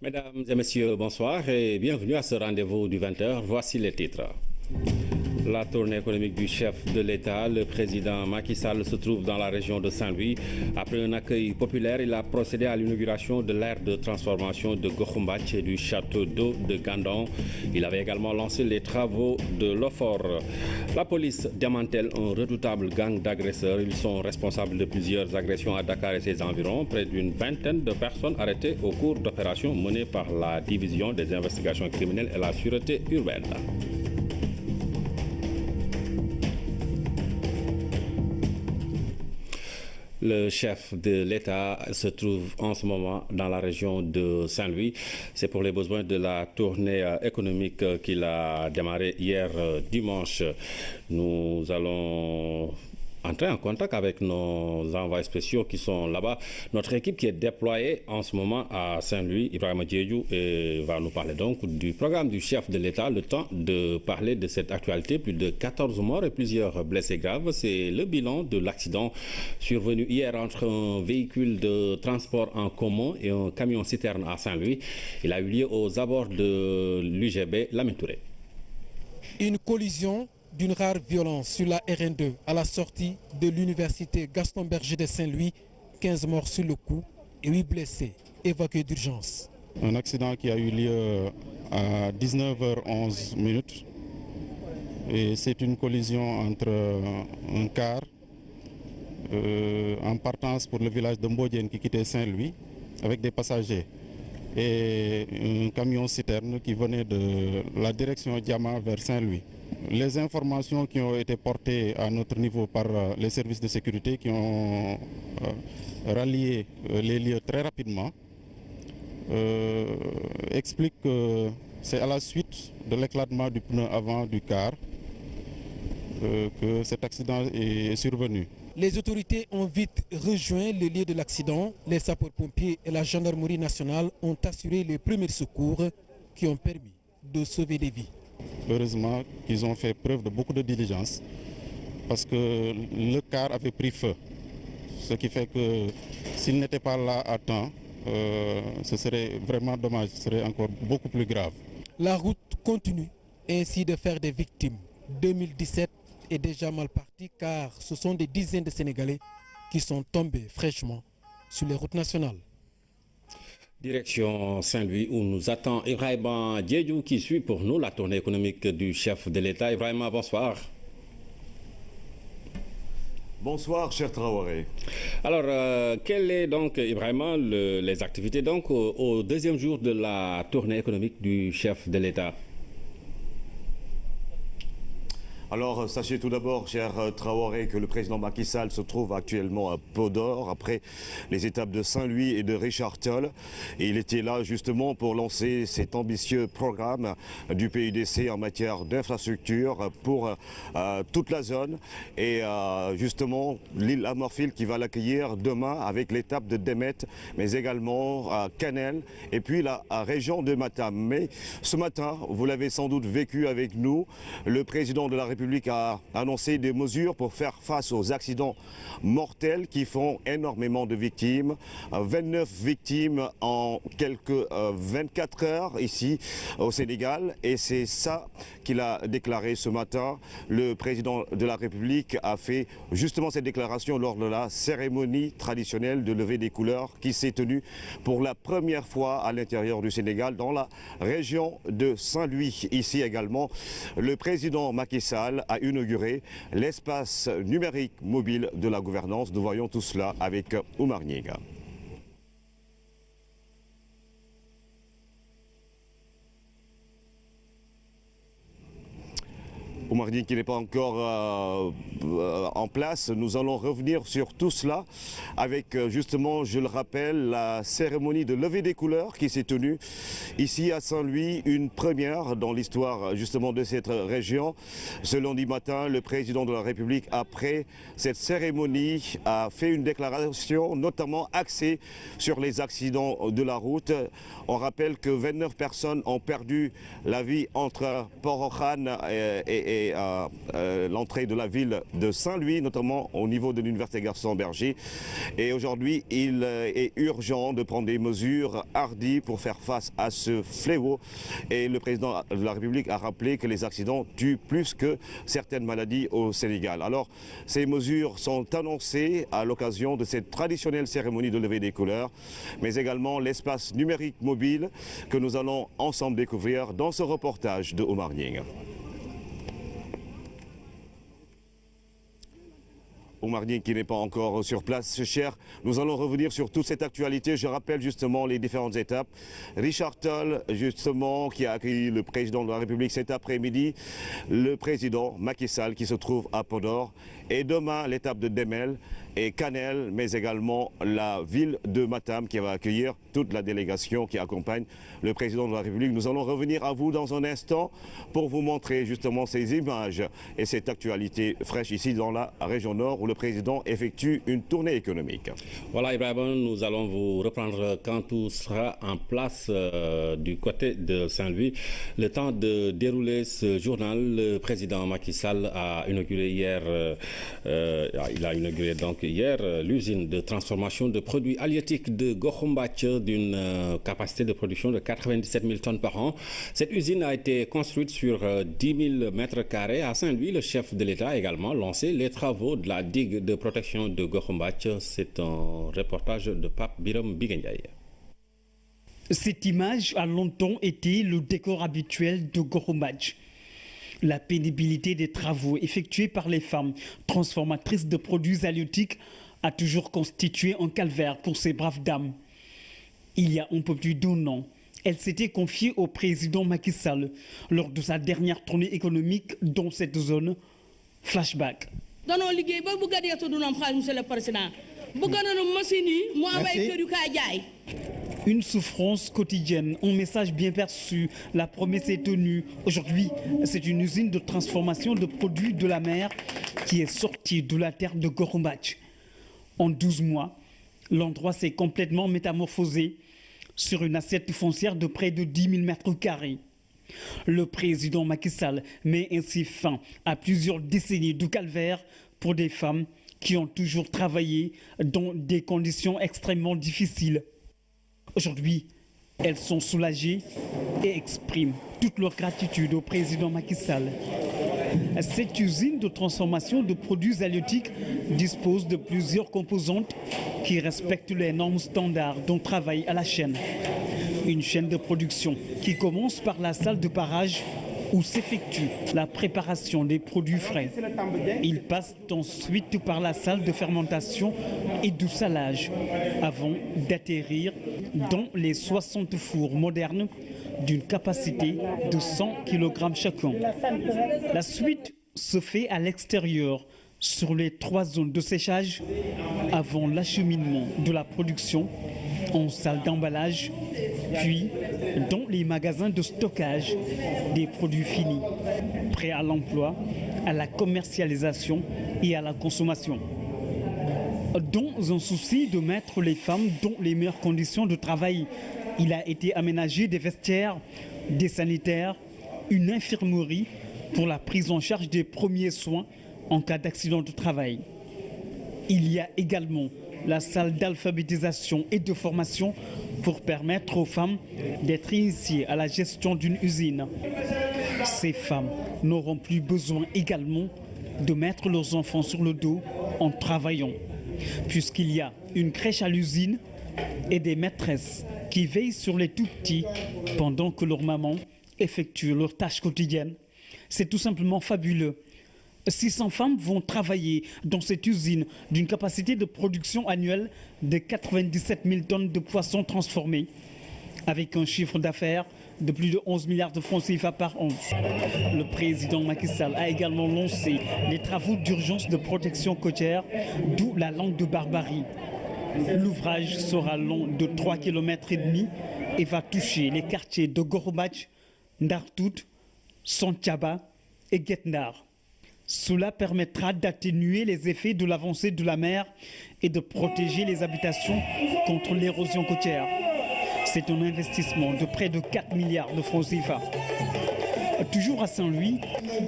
Mesdames et messieurs, bonsoir et bienvenue à ce rendez-vous du 20h. Voici les titres. La tournée économique du chef de l'État, le président Macky Sall, se trouve dans la région de Saint-Louis. Après un accueil populaire, il a procédé à l'inauguration de l'aire de transformation de Gokhumbath et du château d'eau de Gandon. Il avait également lancé les travaux de l'OFOR. La police démantèle un redoutable gang d'agresseurs. Ils sont responsables de plusieurs agressions à Dakar et ses environs. Près d'une vingtaine de personnes arrêtées au cours d'opérations menées par la division des investigations criminelles et la sûreté urbaine. Le chef de l'État se trouve en ce moment dans la région de Saint-Louis. C'est pour les besoins de la tournée économique qu'il a démarré hier dimanche. Nous allons entrer en contact avec nos envoyés spéciaux qui sont là-bas. Notre équipe qui est déployée en ce moment à Saint-Louis, Ibrahima Diédhiou, va nous parler donc du programme du chef de l'État. Le temps de parler de cette actualité. Plus de 14 morts et plusieurs blessés graves. C'est le bilan de l'accident survenu hier entre un véhicule de transport en commun et un camion-citerne à Saint-Louis. Il a eu lieu aux abords de l'UGB Lamine Touré. Une collision d'une rare violence sur la RN2 à la sortie de l'université Gaston Berger de Saint-Louis. 15 morts sur le coup et 8 blessés évacués d'urgence. Un accident qui a eu lieu à 19h11 minutes. Et c'est une collision entre un car en partance pour le village de Mbodiène qui quittait Saint-Louis avec des passagers et un camion-citerne qui venait de la direction Diama vers Saint-Louis. Les informations qui ont été portées à notre niveau par les services de sécurité qui ont rallié les lieux très rapidement expliquent que c'est à la suite de l'éclatement du pneu avant du car que cet accident est survenu. Les autorités ont vite rejoint le lieu de l'accident. Les sapeurs-pompiers et la gendarmerie nationale ont assuré les premiers secours qui ont permis de sauver des vies. Heureusement qu'ils ont fait preuve de beaucoup de diligence parce que le car avait pris feu. Ce qui fait que s'il n'était pas là à temps, ce serait vraiment dommage, ce serait encore beaucoup plus grave. La route continue ainsi de faire des victimes. 2017 est déjà mal parti car ce sont des dizaines de Sénégalais qui sont tombés fraîchement sur les routes nationales. Direction Saint-Louis où nous attend Ibrahima Diédhiou qui suit pour nous la tournée économique du chef de l'État. Ibrahima, bonsoir. Bonsoir, cher Traoré. Alors, quelles est donc, Ibrahima, les activités donc au deuxième jour de la tournée économique du chef de l'État? Alors, sachez tout d'abord, cher Traoré, que le président Macky Sall se trouve actuellement à Podor, après les étapes de Saint-Louis et de Richard Toll. Et il était là justement pour lancer cet ambitieux programme du PUDC en matière d'infrastructure pour toute la zone. Et justement, l'île Amorphile qui va l'accueillir demain avec l'étape de Demet, mais également Canel et puis la région de Matam. Mais ce matin, vous l'avez sans doute vécu avec nous, le président de la République a annoncé des mesures pour faire face aux accidents mortels qui font énormément de victimes. 29 victimes en quelques 24 heures ici au Sénégal. Et c'est ça qu'il a déclaré ce matin. Le président de la République a fait justement cette déclaration lors de la cérémonie traditionnelle de levée des couleurs qui s'est tenue pour la première fois à l'intérieur du Sénégal dans la région de Saint-Louis. Ici également, le président Macky Sall a inauguré l'espace numérique mobile de la gouvernance. Nous voyons tout cela avec Oumar Niega. Oumar Niega qui n'est pas encore en place. Nous allons revenir sur tout cela avec justement, je le rappelle, la cérémonie de levée des couleurs qui s'est tenue ici à Saint-Louis, une première dans l'histoire justement de cette région. Ce lundi matin, le président de la République, après cette cérémonie, a fait une déclaration notamment axée sur les accidents de la route. On rappelle que 29 personnes ont perdu la vie entre Port-au-Khan et et l'entrée de la ville de Saint-Louis, notamment au niveau de l'université Gaston Berger. Et aujourd'hui, il est urgent de prendre des mesures hardies pour faire face à ce fléau. Et le président de la République a rappelé que les accidents tuent plus que certaines maladies au Sénégal. Alors, ces mesures sont annoncées à l'occasion de cette traditionnelle cérémonie de levée des couleurs, mais également l'espace numérique mobile que nous allons ensemble découvrir dans ce reportage de Omar Nying. Omar Nying qui n'est pas encore sur place, cher. Nous allons revenir sur toute cette actualité. Je rappelle justement les différentes étapes. Richard Toll, justement, qui a accueilli le président de la République cet après-midi, le président Macky Sall qui se trouve à Podor. Et demain, l'étape de Demel et Kanel, mais également la ville de Matam qui va accueillir toute la délégation qui accompagne le président de la République. Nous allons revenir à vous dans un instant pour vous montrer justement ces images et cette actualité fraîche ici dans la région nord où le président effectue une tournée économique. Voilà Ibrahim, nous allons vous reprendre quand tout sera en place du côté de Saint-Louis. Le temps de dérouler ce journal, le président Macky Sall a inauguré hier, l'usine de transformation de produits halieutiques de Gokhumbath d'une capacité de production de 97 000 tonnes par an. Cette usine a été construite sur 10 000 mètres carrés à Saint-Louis. Le chef de l'État a également lancé les travaux de la digue de protection de Gokhumbath. C'est un reportage de Pape Biram Bigendiaye. Cette image a longtemps été le décor habituel de Gokhumbath. La pénibilité des travaux effectués par les femmes transformatrices de produits halieutiques a toujours constitué un calvaire pour ces braves dames. Il y a un peu plus d'un an, elle s'était confiée au président Macky Sall lors de sa dernière tournée économique dans cette zone. Flashback. Une souffrance quotidienne, un message bien perçu, la promesse est tenue. Aujourd'hui, c'est une usine de transformation de produits de la mer qui est sortie de la terre de Gokhumbath. En 12 mois, l'endroit s'est complètement métamorphosé sur une assiette foncière de près de 10 000 mètres carrés. Le président Macky Sall met ainsi fin à plusieurs décennies de calvaire pour des femmes qui ont toujours travaillé dans des conditions extrêmement difficiles. Aujourd'hui, elles sont soulagées et expriment toute leur gratitude au président Macky Sall. Cette usine de transformation de produits halieutiques dispose de plusieurs composantes qui respectent les normes standards dont travaille à la chaîne. Une chaîne de production qui commence par la salle de barrage où s'effectue la préparation des produits frais. Il passe ensuite par la salle de fermentation et du salage avant d'atterrir dans les 60 fours modernes d'une capacité de 100 kg chacun. La suite se fait à l'extérieur sur les 3 zones de séchage avant l'acheminement de la production en salle d'emballage, puis dans les magasins de stockage des produits finis, prêts à l'emploi, à la commercialisation et à la consommation. Dans un souci de mettre les femmes dans les meilleures conditions de travail, il a été aménagé des vestiaires, des sanitaires, une infirmerie pour la prise en charge des premiers soins en cas d'accident de travail. Il y a également la salle d'alphabétisation et de formation pour permettre aux femmes d'être initiées à la gestion d'une usine. Ces femmes n'auront plus besoin également de mettre leurs enfants sur le dos en travaillant, puisqu'il y a une crèche à l'usine et des maîtresses qui veillent sur les tout-petits pendant que leurs mamans effectuent leurs tâches quotidiennes. C'est tout simplement fabuleux. 600 femmes vont travailler dans cette usine d'une capacité de production annuelle de 97 000 tonnes de poissons transformés, avec un chiffre d'affaires de plus de 11 milliards de francs CFA par an. Le président Macky Sall a également lancé les travaux d'urgence de protection côtière, d'où la langue de barbarie. L'ouvrage sera long de 3,5 km et va toucher les quartiers de Gokhumbath, Ndartout, Santhiaba et Guet-Ndar. Cela permettra d'atténuer les effets de l'avancée de la mer et de protéger les habitations contre l'érosion côtière. C'est un investissement de près de 4 milliards de francs CFA. Toujours à Saint-Louis,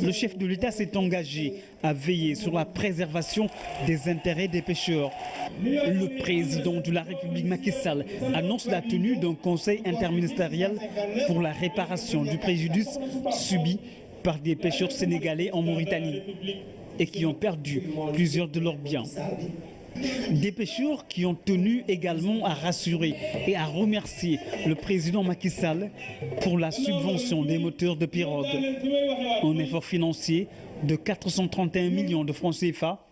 le chef de l'État s'est engagé à veiller sur la préservation des intérêts des pêcheurs. Le président de la République Macky Sall annonce la tenue d'un conseil interministériel pour la réparation du préjudice subi par des pêcheurs sénégalais en Mauritanie et qui ont perdu plusieurs de leurs biens. Des pêcheurs qui ont tenu également à rassurer et à remercier le président Macky Sall pour la subvention des moteurs de pirogue. Un effort financier de 431 millions de francs CFA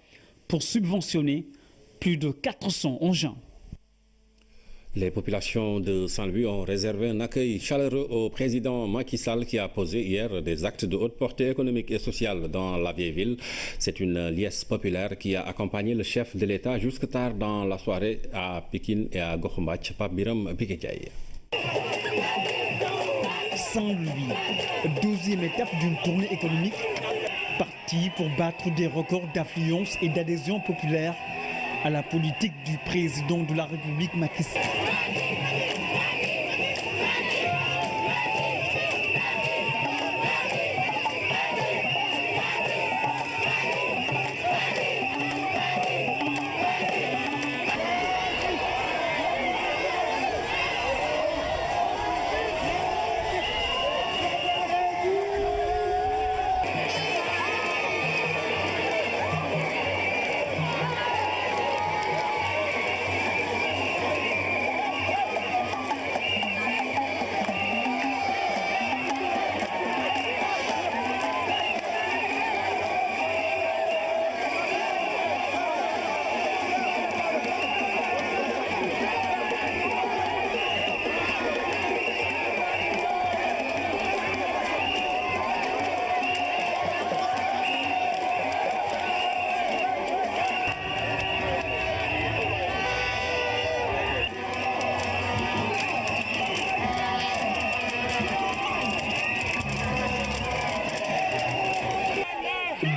pour subventionner plus de 400 engins. Les populations de Saint-Louis ont réservé un accueil chaleureux au président Macky Sall qui a posé hier des actes de haute portée économique et sociale dans la vieille ville. C'est une liesse populaire qui a accompagné le chef de l'État jusque tard dans la soirée à Pikine et à Gokhumbath, Pape Biram Piquet. Saint-Louis, deuxième étape d'une tournée économique, partie pour battre des records d'affluence et d'adhésion populaire à la politique du président de la République Macky Sall.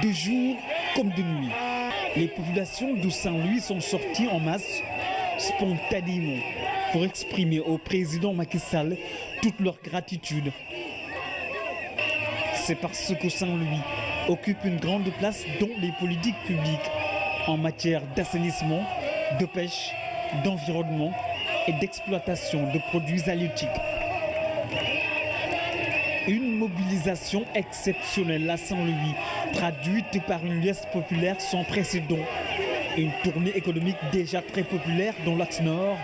De jour comme de nuit, les populations de Saint-Louis sont sorties en masse, spontanément, pour exprimer au président Macky Sall toute leur gratitude. C'est parce que Saint-Louis occupe une grande place dans les politiques publiques en matière d'assainissement, de pêche, d'environnement et d'exploitation de produits halieutiques. Une mobilisation exceptionnelle à Saint-Louis, traduite par une liesse populaire sans précédent. Une tournée économique déjà très populaire dans l'axe nord,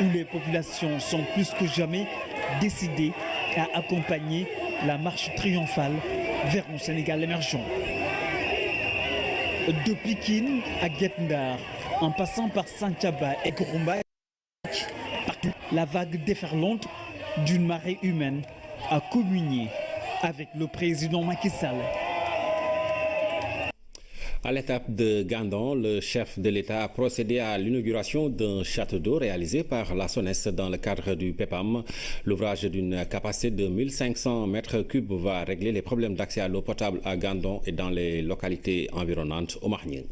où les populations sont plus que jamais décidées à accompagner la marche triomphale vers un Sénégal émergent. De Pikine à Guet-Ndar, en passant par Santhiaba et Gokhumbath, partout, la vague déferlante d'une marée humaine a communié avec le président Macky Sall. À l'étape de Gandon, le chef de l'État a procédé à l'inauguration d'un château d'eau réalisé par la SONES dans le cadre du PEPAM. L'ouvrage d'une capacité de 1500 mètres cubes va régler les problèmes d'accès à l'eau potable à Gandon et dans les localités environnantes au Marning.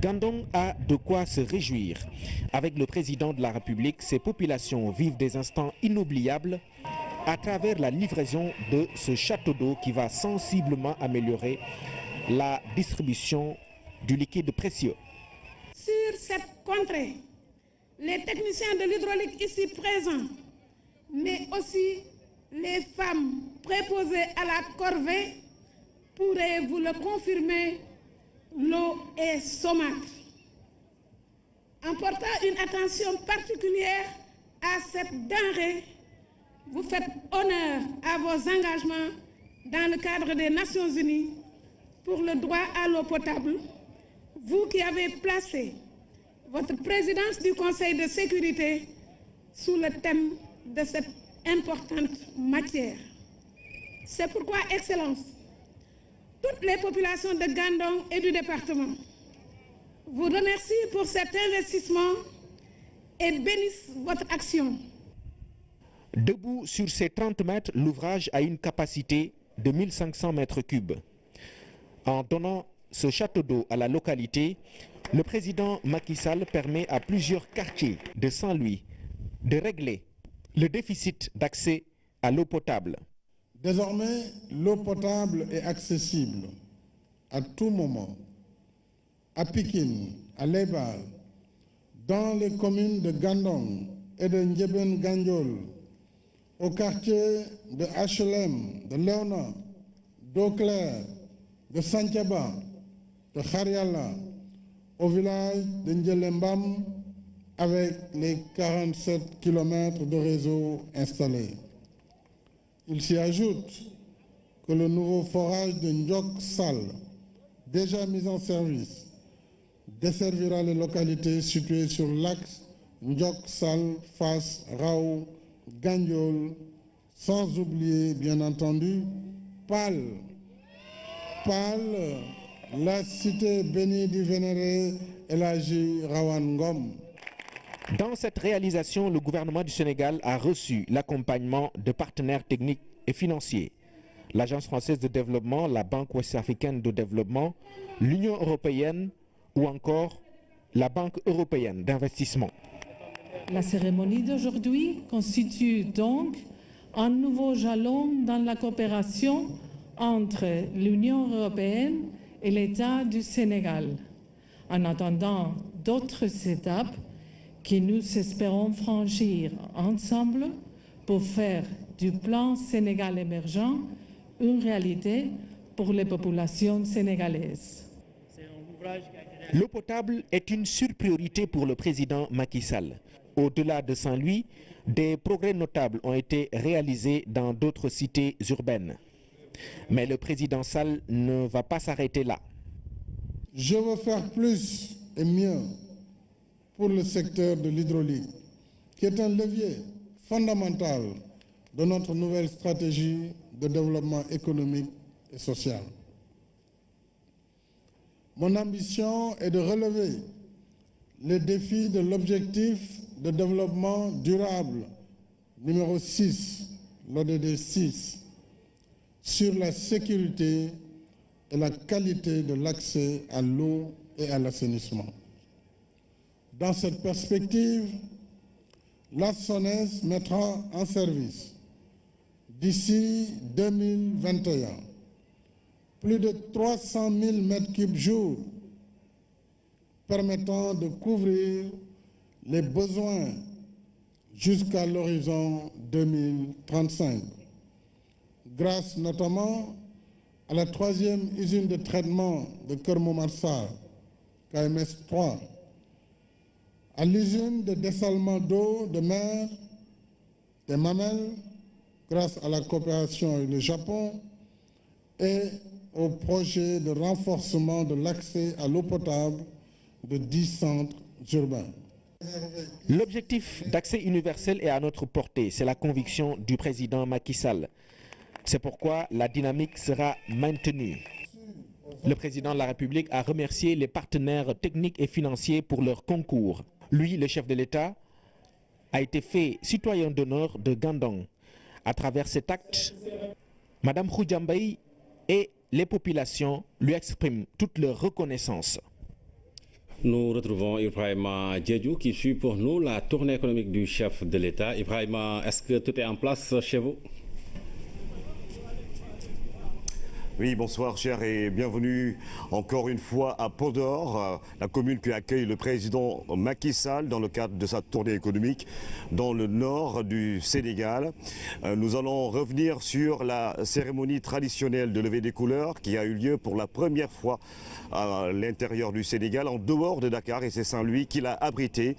Gandon a de quoi se réjouir. Avec le président de la République, ses populations vivent des instants inoubliables à travers la livraison de ce château d'eau qui va sensiblement améliorer la distribution du liquide précieux. Sur cette contrée, les techniciens de l'hydraulique ici présents, mais aussi les femmes préposées à la corvée, pourraient vous le confirmer, l'eau est saumâtre. En portant une attention particulière à cette denrée, vous faites honneur à vos engagements dans le cadre des Nations Unies pour le droit à l'eau potable, vous qui avez placé votre présidence du Conseil de sécurité sous le thème de cette importante matière. C'est pourquoi, Excellence, toutes les populations de Gandon et du département vous remercient pour cet investissement et bénissent votre action. Debout sur ces 30 mètres, l'ouvrage a une capacité de 1500 mètres cubes. En donnant ce château d'eau à la localité, le président Macky Sall permet à plusieurs quartiers de Saint-Louis de régler le déficit d'accès à l'eau potable. Désormais, l'eau potable est accessible à tout moment, à Pikine, à Lebal, dans les communes de Gandon et de Ndiébène-Gandiol, au quartier de HLM, de Léona, d'Eau Claire, de Santhiaba, de Khariala, au village de Ndjelembam, avec les 47 km de réseau installés. Il s'y ajoute que le nouveau forage de Ndiok Sal, déjà mis en service, desservira les localités situées sur l'axe Ndiok Sal, Fass, Rao, Gandiol, sans oublier bien entendu Pal, la cité bénie du vénéré Elhaji Rawane Ngom. Dans cette réalisation, le gouvernement du Sénégal a reçu l'accompagnement de partenaires techniques et financiers. L'Agence française de développement, la Banque ouest-africaine de développement, l'Union européenne ou encore la Banque européenne d'investissement. La cérémonie d'aujourd'hui constitue donc un nouveau jalon dans la coopération entre l'Union européenne et l'État du Sénégal, en attendant d'autres étapes que nous espérons franchir ensemble pour faire du plan Sénégal émergent une réalité pour les populations sénégalaises. L'eau potable est une surpriorité pour le président Macky Sall. Au-delà de Saint-Louis, des progrès notables ont été réalisés dans d'autres cités urbaines. Mais le président Sall ne va pas s'arrêter là. Je veux faire plus et mieux pour le secteur de l'hydraulique, qui est un levier fondamental de notre nouvelle stratégie de développement économique et social. Mon ambition est de relever les défis de l'objectif de développement durable numéro 6, l'ODD 6, sur la sécurité et la qualité de l'accès à l'eau et à l'assainissement. Dans cette perspective, la SONES mettra en service d'ici 2021 plus de 300 000 m3 jour permettant de couvrir les besoins jusqu'à l'horizon 2035, grâce notamment à la 3e usine de traitement de Keur-Momar-Sarr, KMS 3, à l'usine de dessalement d'eau de mer des Mamelles, grâce à la coopération avec le Japon, et au projet de renforcement de l'accès à l'eau potable de 10 centres urbains. L'objectif d'accès universel est à notre portée, c'est la conviction du président Macky Sall. C'est pourquoi la dynamique sera maintenue. Le président de la République a remercié les partenaires techniques et financiers pour leur concours. Lui, le chef de l'État, a été fait citoyen d'honneur de Gandon. À travers cet acte, Madame Khoudjambaï et les populations lui expriment toute leur reconnaissance. Nous retrouvons Ibrahima Diédhiou qui suit pour nous la tournée économique du chef de l'État. Ibrahima, est-ce que tout est en place chez vous? Oui, bonsoir cher et bienvenue encore une fois à Podor, la commune qui accueille le président Macky Sall dans le cadre de sa tournée économique dans le nord du Sénégal. Nous allons revenir sur la cérémonie traditionnelle de levée des couleurs qui a eu lieu pour la première fois à l'intérieur du Sénégal, en dehors de Dakar, et c'est Saint-Louis qui l'a abrité.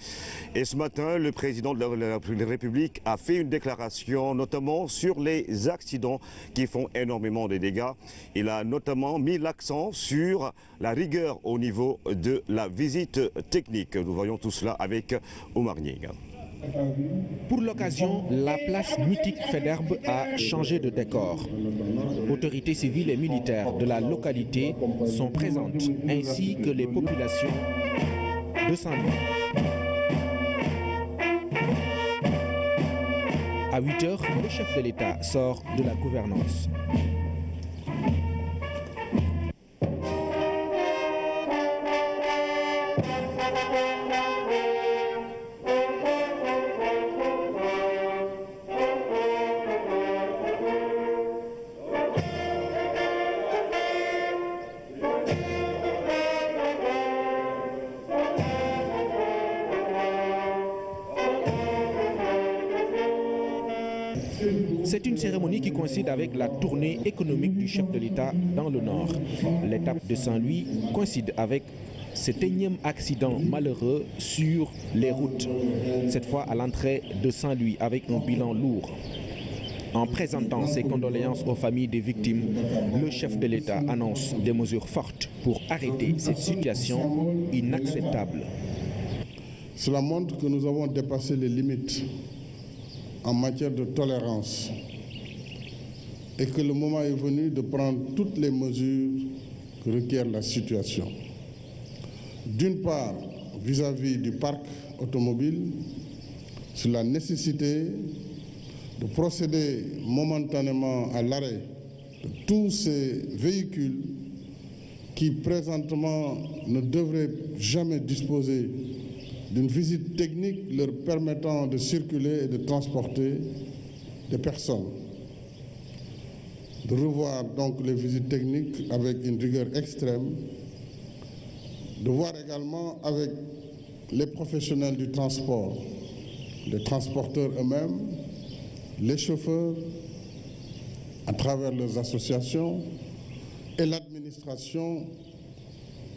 Et ce matin, le président de la République a fait une déclaration notamment sur les accidents qui font énormément de dégâts. Il a notamment mis l'accent sur la rigueur au niveau de la visite technique. Nous voyons tout cela avec Oumar Nying. Pour l'occasion, la place mythique Faidherbe a changé de décor. Autorités civiles et militaires de la localité sont présentes, ainsi que les populations de Saint-Louis. À 8 h, le chef de l'État sort de la gouvernance. C'est une cérémonie qui coïncide avec la tournée économique du chef de l'État dans le Nord. L'étape de Saint-Louis coïncide avec cet énième accident malheureux sur les routes, cette fois à l'entrée de Saint-Louis avec un bilan lourd. En présentant ses condoléances aux familles des victimes, le chef de l'État annonce des mesures fortes pour arrêter cette situation inacceptable. Cela montre que nous avons dépassé les limites en matière de tolérance et que le moment est venu de prendre toutes les mesures que requiert la situation. D'une part, vis-à-vis du parc automobile, sur la nécessité de procéder momentanément à l'arrêt de tous ces véhicules qui présentement ne devraient jamais disposer d'une visite technique leur permettant de circuler et de transporter des personnes. De revoir donc les visites techniques avec une rigueur extrême, de voir également avec les professionnels du transport, les transporteurs eux-mêmes, les chauffeurs, à travers leurs associations, et l'administration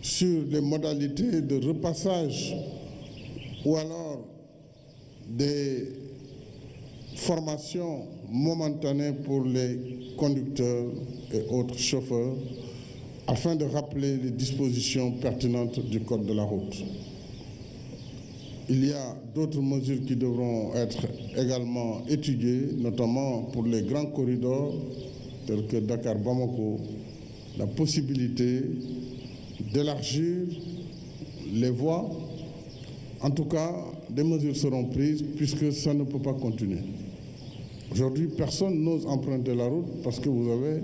sur les modalités de repassage ou alors des formations momentanées pour les conducteurs et autres chauffeurs afin de rappeler les dispositions pertinentes du Code de la route. Il y a d'autres mesures qui devront être également étudiées, notamment pour les grands corridors tels que Dakar-Bamako, la possibilité d'élargir les voies. En tout cas, des mesures seront prises puisque ça ne peut pas continuer. Aujourd'hui, personne n'ose emprunter la route parce que vous avez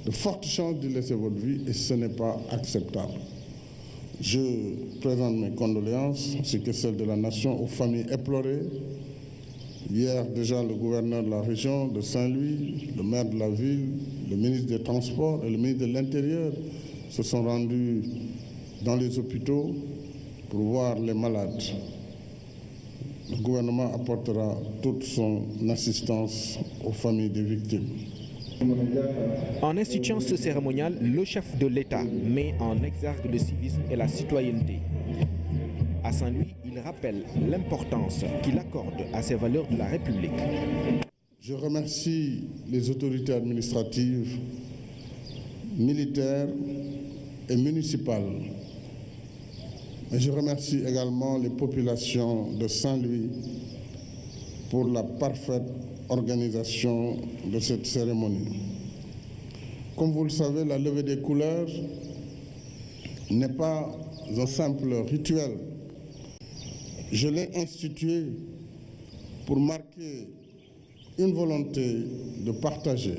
de fortes chances de laisser votre vie et ce n'est pas acceptable. Je présente mes condoléances, ainsi que celles de la nation, aux familles éplorées. Hier, déjà, le gouverneur de la région de Saint-Louis, le maire de la ville, le ministre des Transports et le ministre de l'Intérieur se sont rendus dans les hôpitaux pour voir les malades. Le gouvernement apportera toute son assistance aux familles des victimes. En instituant ce cérémonial, le chef de l'État met en exergue le civisme et la citoyenneté. À Saint-Louis, il rappelle l'importance qu'il accorde à ces valeurs de la République. Je remercie les autorités administratives, militaires et municipales. Et je remercie également les populations de Saint-Louis pour la parfaite organisation de cette cérémonie. Comme vous le savez, la levée des couleurs n'est pas un simple rituel. Je l'ai institué pour marquer une volonté de partager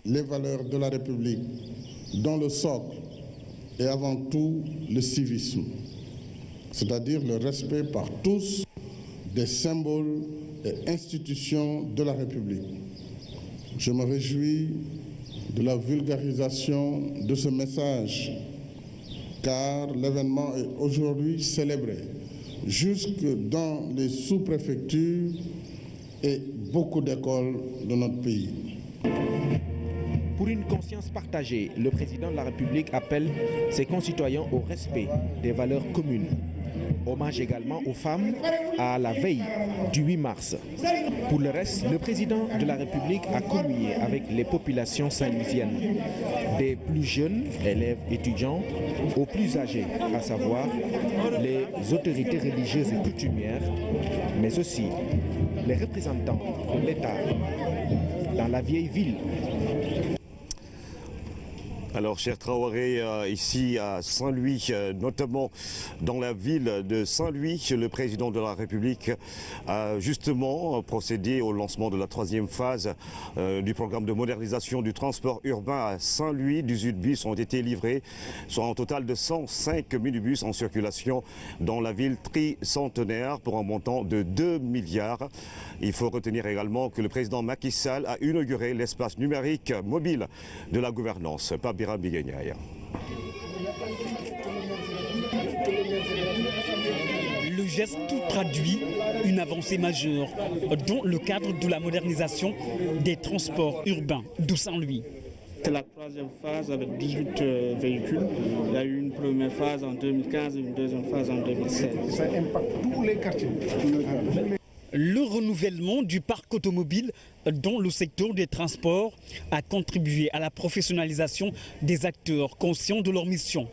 les valeurs de la République, dont le socle est avant tout le civisme, c'est-à-dire le respect par tous des symboles et institutions de la République. Je me réjouis de la vulgarisation de ce message, car l'événement est aujourd'hui célébré jusque dans les sous-préfectures et beaucoup d'écoles de notre pays. Pour une conscience partagée, le président de la République appelle ses concitoyens au respect des valeurs communes. Hommage également aux femmes à la veille du 8 mars. Pour le reste, le président de la République a communié avec les populations saint-louisiennes, des plus jeunes, élèves étudiants, aux plus âgés, à savoir les autorités religieuses et coutumières, mais aussi les représentants de l'État dans la vieille ville. Alors, cher Traoré, ici à Saint-Louis, notamment dans la ville de Saint-Louis, le président de la République a justement procédé au lancement de la troisième phase du programme de modernisation du transport urbain à Saint-Louis. 18 bus ont été livrés, soit un total de 105 minibus en circulation dans la ville tricentenaire pour un montant de 2 milliards. Il faut retenir également que le président Macky Sall a inauguré l'espace numérique mobile de la gouvernance. Le geste traduit une avancée majeure dans le cadre de la modernisation des transports urbains de Saint-Louis. C'est la troisième phase avec 18 véhicules. Il y a eu une première phase en 2015 et une deuxième phase en 2016. Ça impacte tous les quartiers. Le renouvellement du parc automobile dans le secteur des transports a contribué à la professionnalisation des acteurs conscients de leur mission.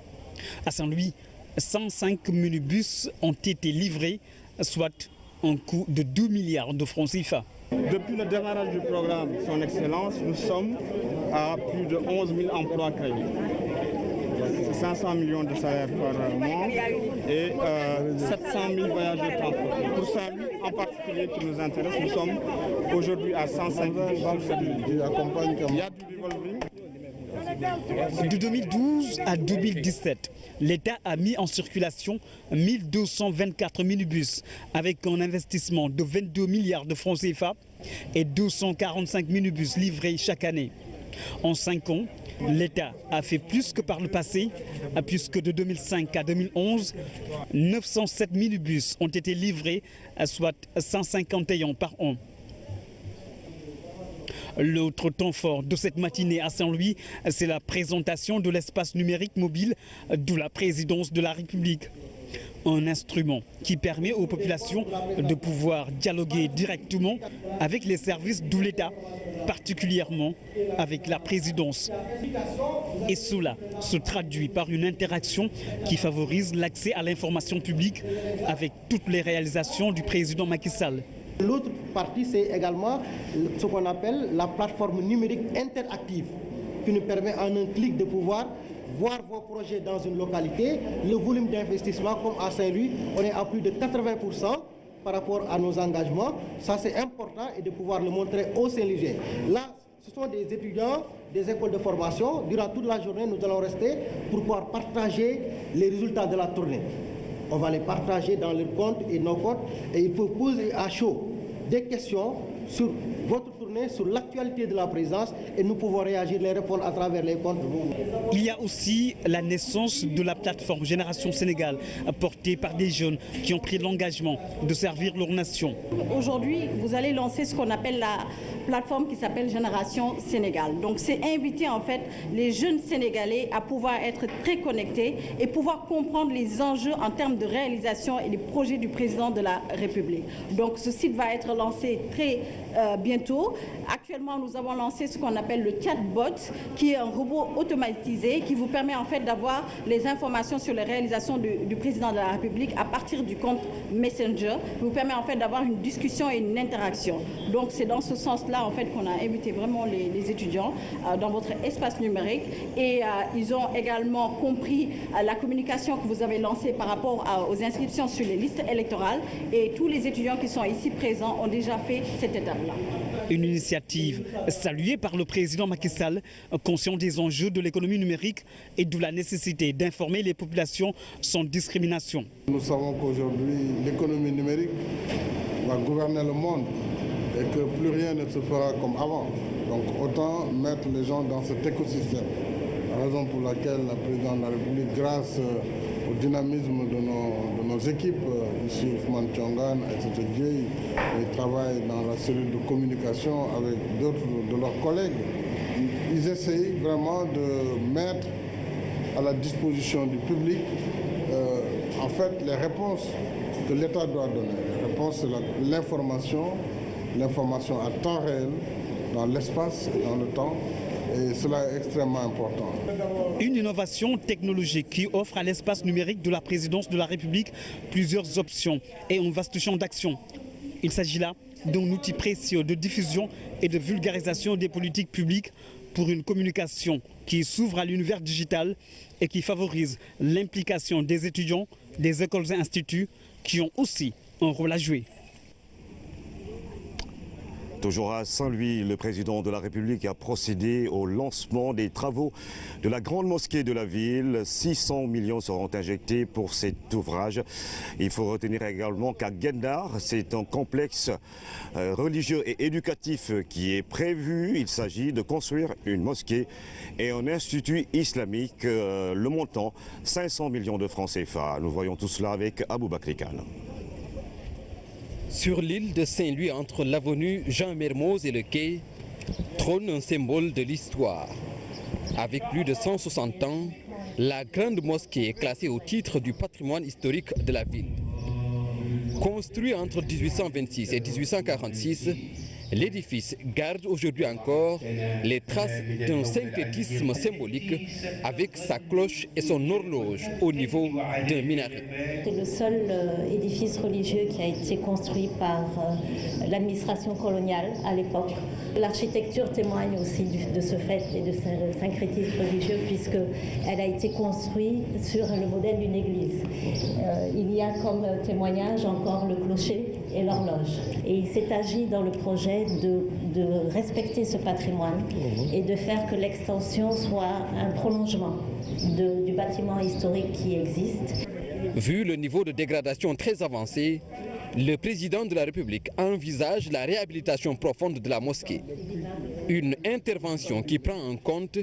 À Saint-Louis, 105 minibus ont été livrés, soit un coût de 2 milliards de francs CFA. Depuis le démarrage du programme Son Excellence, nous sommes à plus de 11 000 emplois créés. 500 millions de salaires par mois et 700 000 voyageurs transportés. Pour ça, en particulier, qui nous intéresse, nous sommes aujourd'hui à 105 000. Il y a du revolving. De 2012 à 2017, l'État a mis en circulation 1224 minibus avec un investissement de 22 milliards de francs CFA et 245 minibus livrés chaque année. En 5 ans, l'État a fait plus que par le passé, puisque de 2005 à 2011, 907 minibus ont été livrés, soit 151 par an. L'autre temps fort de cette matinée à Saint-Louis, c'est la présentation de l'espace numérique mobile de la présidence de la République. Un instrument qui permet aux populations de pouvoir dialoguer directement avec les services de l'État, particulièrement avec la présidence. Et cela se traduit par une interaction qui favorise l'accès à l'information publique avec toutes les réalisations du président Macky Sall. L'autre partie, c'est également ce qu'on appelle la plateforme numérique interactive, qui nous permet en un clic de pouvoir voir vos projets dans une localité. Le volume d'investissement, comme à Saint-Louis, on est à plus de 80% par rapport à nos engagements. Ça, c'est important et de pouvoir le montrer aux Saint-Louisiens. Là, ce sont des étudiants des écoles de formation. Durant toute la journée, nous allons rester pour pouvoir partager les résultats de la tournée. On va les partager dans leurs comptes et nos comptes. Et il faut poser à chaud des questions sur votre tournée, sur l'actualité de la présidence, et nous pouvons réagir, les répondre à travers les comptes. Il y a aussi la naissance de la plateforme Génération Sénégal, portée par des jeunes qui ont pris l'engagement de servir leur nation. Aujourd'hui, vous allez lancer ce qu'on appelle la plateforme qui s'appelle Génération Sénégal. Donc c'est inviter en fait les jeunes Sénégalais à pouvoir être très connectés et pouvoir comprendre les enjeux en termes de réalisation et des projets du président de la République. Donc ce site va être lancé très bientôt. Actuellement, nous avons lancé ce qu'on appelle le chatbot, qui est un robot automatisé qui vous permet en fait d'avoir les informations sur les réalisations du président de la République à partir du compte Messenger, qui vous permet en fait d'avoir une discussion et une interaction. Donc c'est dans ce sens-là en fait qu'on a invité vraiment les étudiants dans votre espace numérique, et ils ont également compris la communication que vous avez lancée par rapport aux inscriptions sur les listes électorales, et tous les étudiants qui sont ici présents ont déjà fait cette étape-là. Une initiative saluée par le président Macky Sall, conscient des enjeux de l'économie numérique et de la nécessité d'informer les populations sans discrimination. Nous savons qu'aujourd'hui, l'économie numérique va gouverner le monde et que plus rien ne se fera comme avant. Donc autant mettre les gens dans cet écosystème. La raison pour laquelle la présidente de la République, grâce au dynamisme de nos équipes, ici Ousmane Tchongan, etc., ils travaillent dans la cellule de communication avec d'autres de leurs collègues. Ils essayent vraiment de mettre à la disposition du public en fait les réponses que l'État doit donner. Les réponses, c'est l'information à temps réel, dans l'espace et dans le temps. Et cela est extrêmement important. Une innovation technologique qui offre à l'espace numérique de la présidence de la République plusieurs options et un vaste champ d'action. Il s'agit là d'un outil précieux de diffusion et de vulgarisation des politiques publiques pour une communication qui s'ouvre à l'univers digital et qui favorise l'implication des étudiants, des écoles et instituts qui ont aussi un rôle à jouer. Toujours à Saint-Louis, le président de la République a procédé au lancement des travaux de la grande mosquée de la ville. 600 millions seront injectés pour cet ouvrage. Il faut retenir également qu'à Gendar, c'est un complexe religieux et éducatif qui est prévu. Il s'agit de construire une mosquée et un institut islamique. Le montant, 500 millions de francs CFA. Nous voyons tout cela avec Aboubakri Kane. Sur l'île de Saint-Louis, entre l'avenue Jean-Mermoz et le quai, trône un symbole de l'histoire. Avec plus de 160 ans, la grande mosquée est classée au titre du patrimoine historique de la ville. Construit entre 1826 et 1846, l'édifice garde aujourd'hui encore les traces d'un syncrétisme symbolique avec sa cloche et son horloge au niveau d'un minaret. C'est le seul édifice religieux qui a été construit par l'administration coloniale à l'époque. L'architecture témoigne aussi de ce fait et de ce syncrétisme religieux puisqu'elle a été construite sur le modèle d'une église. Il y a comme témoignage encore le clocher et l'horloge. Et il s'est agi dans le projet de respecter ce patrimoine et de faire que l'extension soit un prolongement du bâtiment historique qui existe. Vu le niveau de dégradation très avancé, le président de la République envisage la réhabilitation profonde de la mosquée. Une intervention qui prend en compte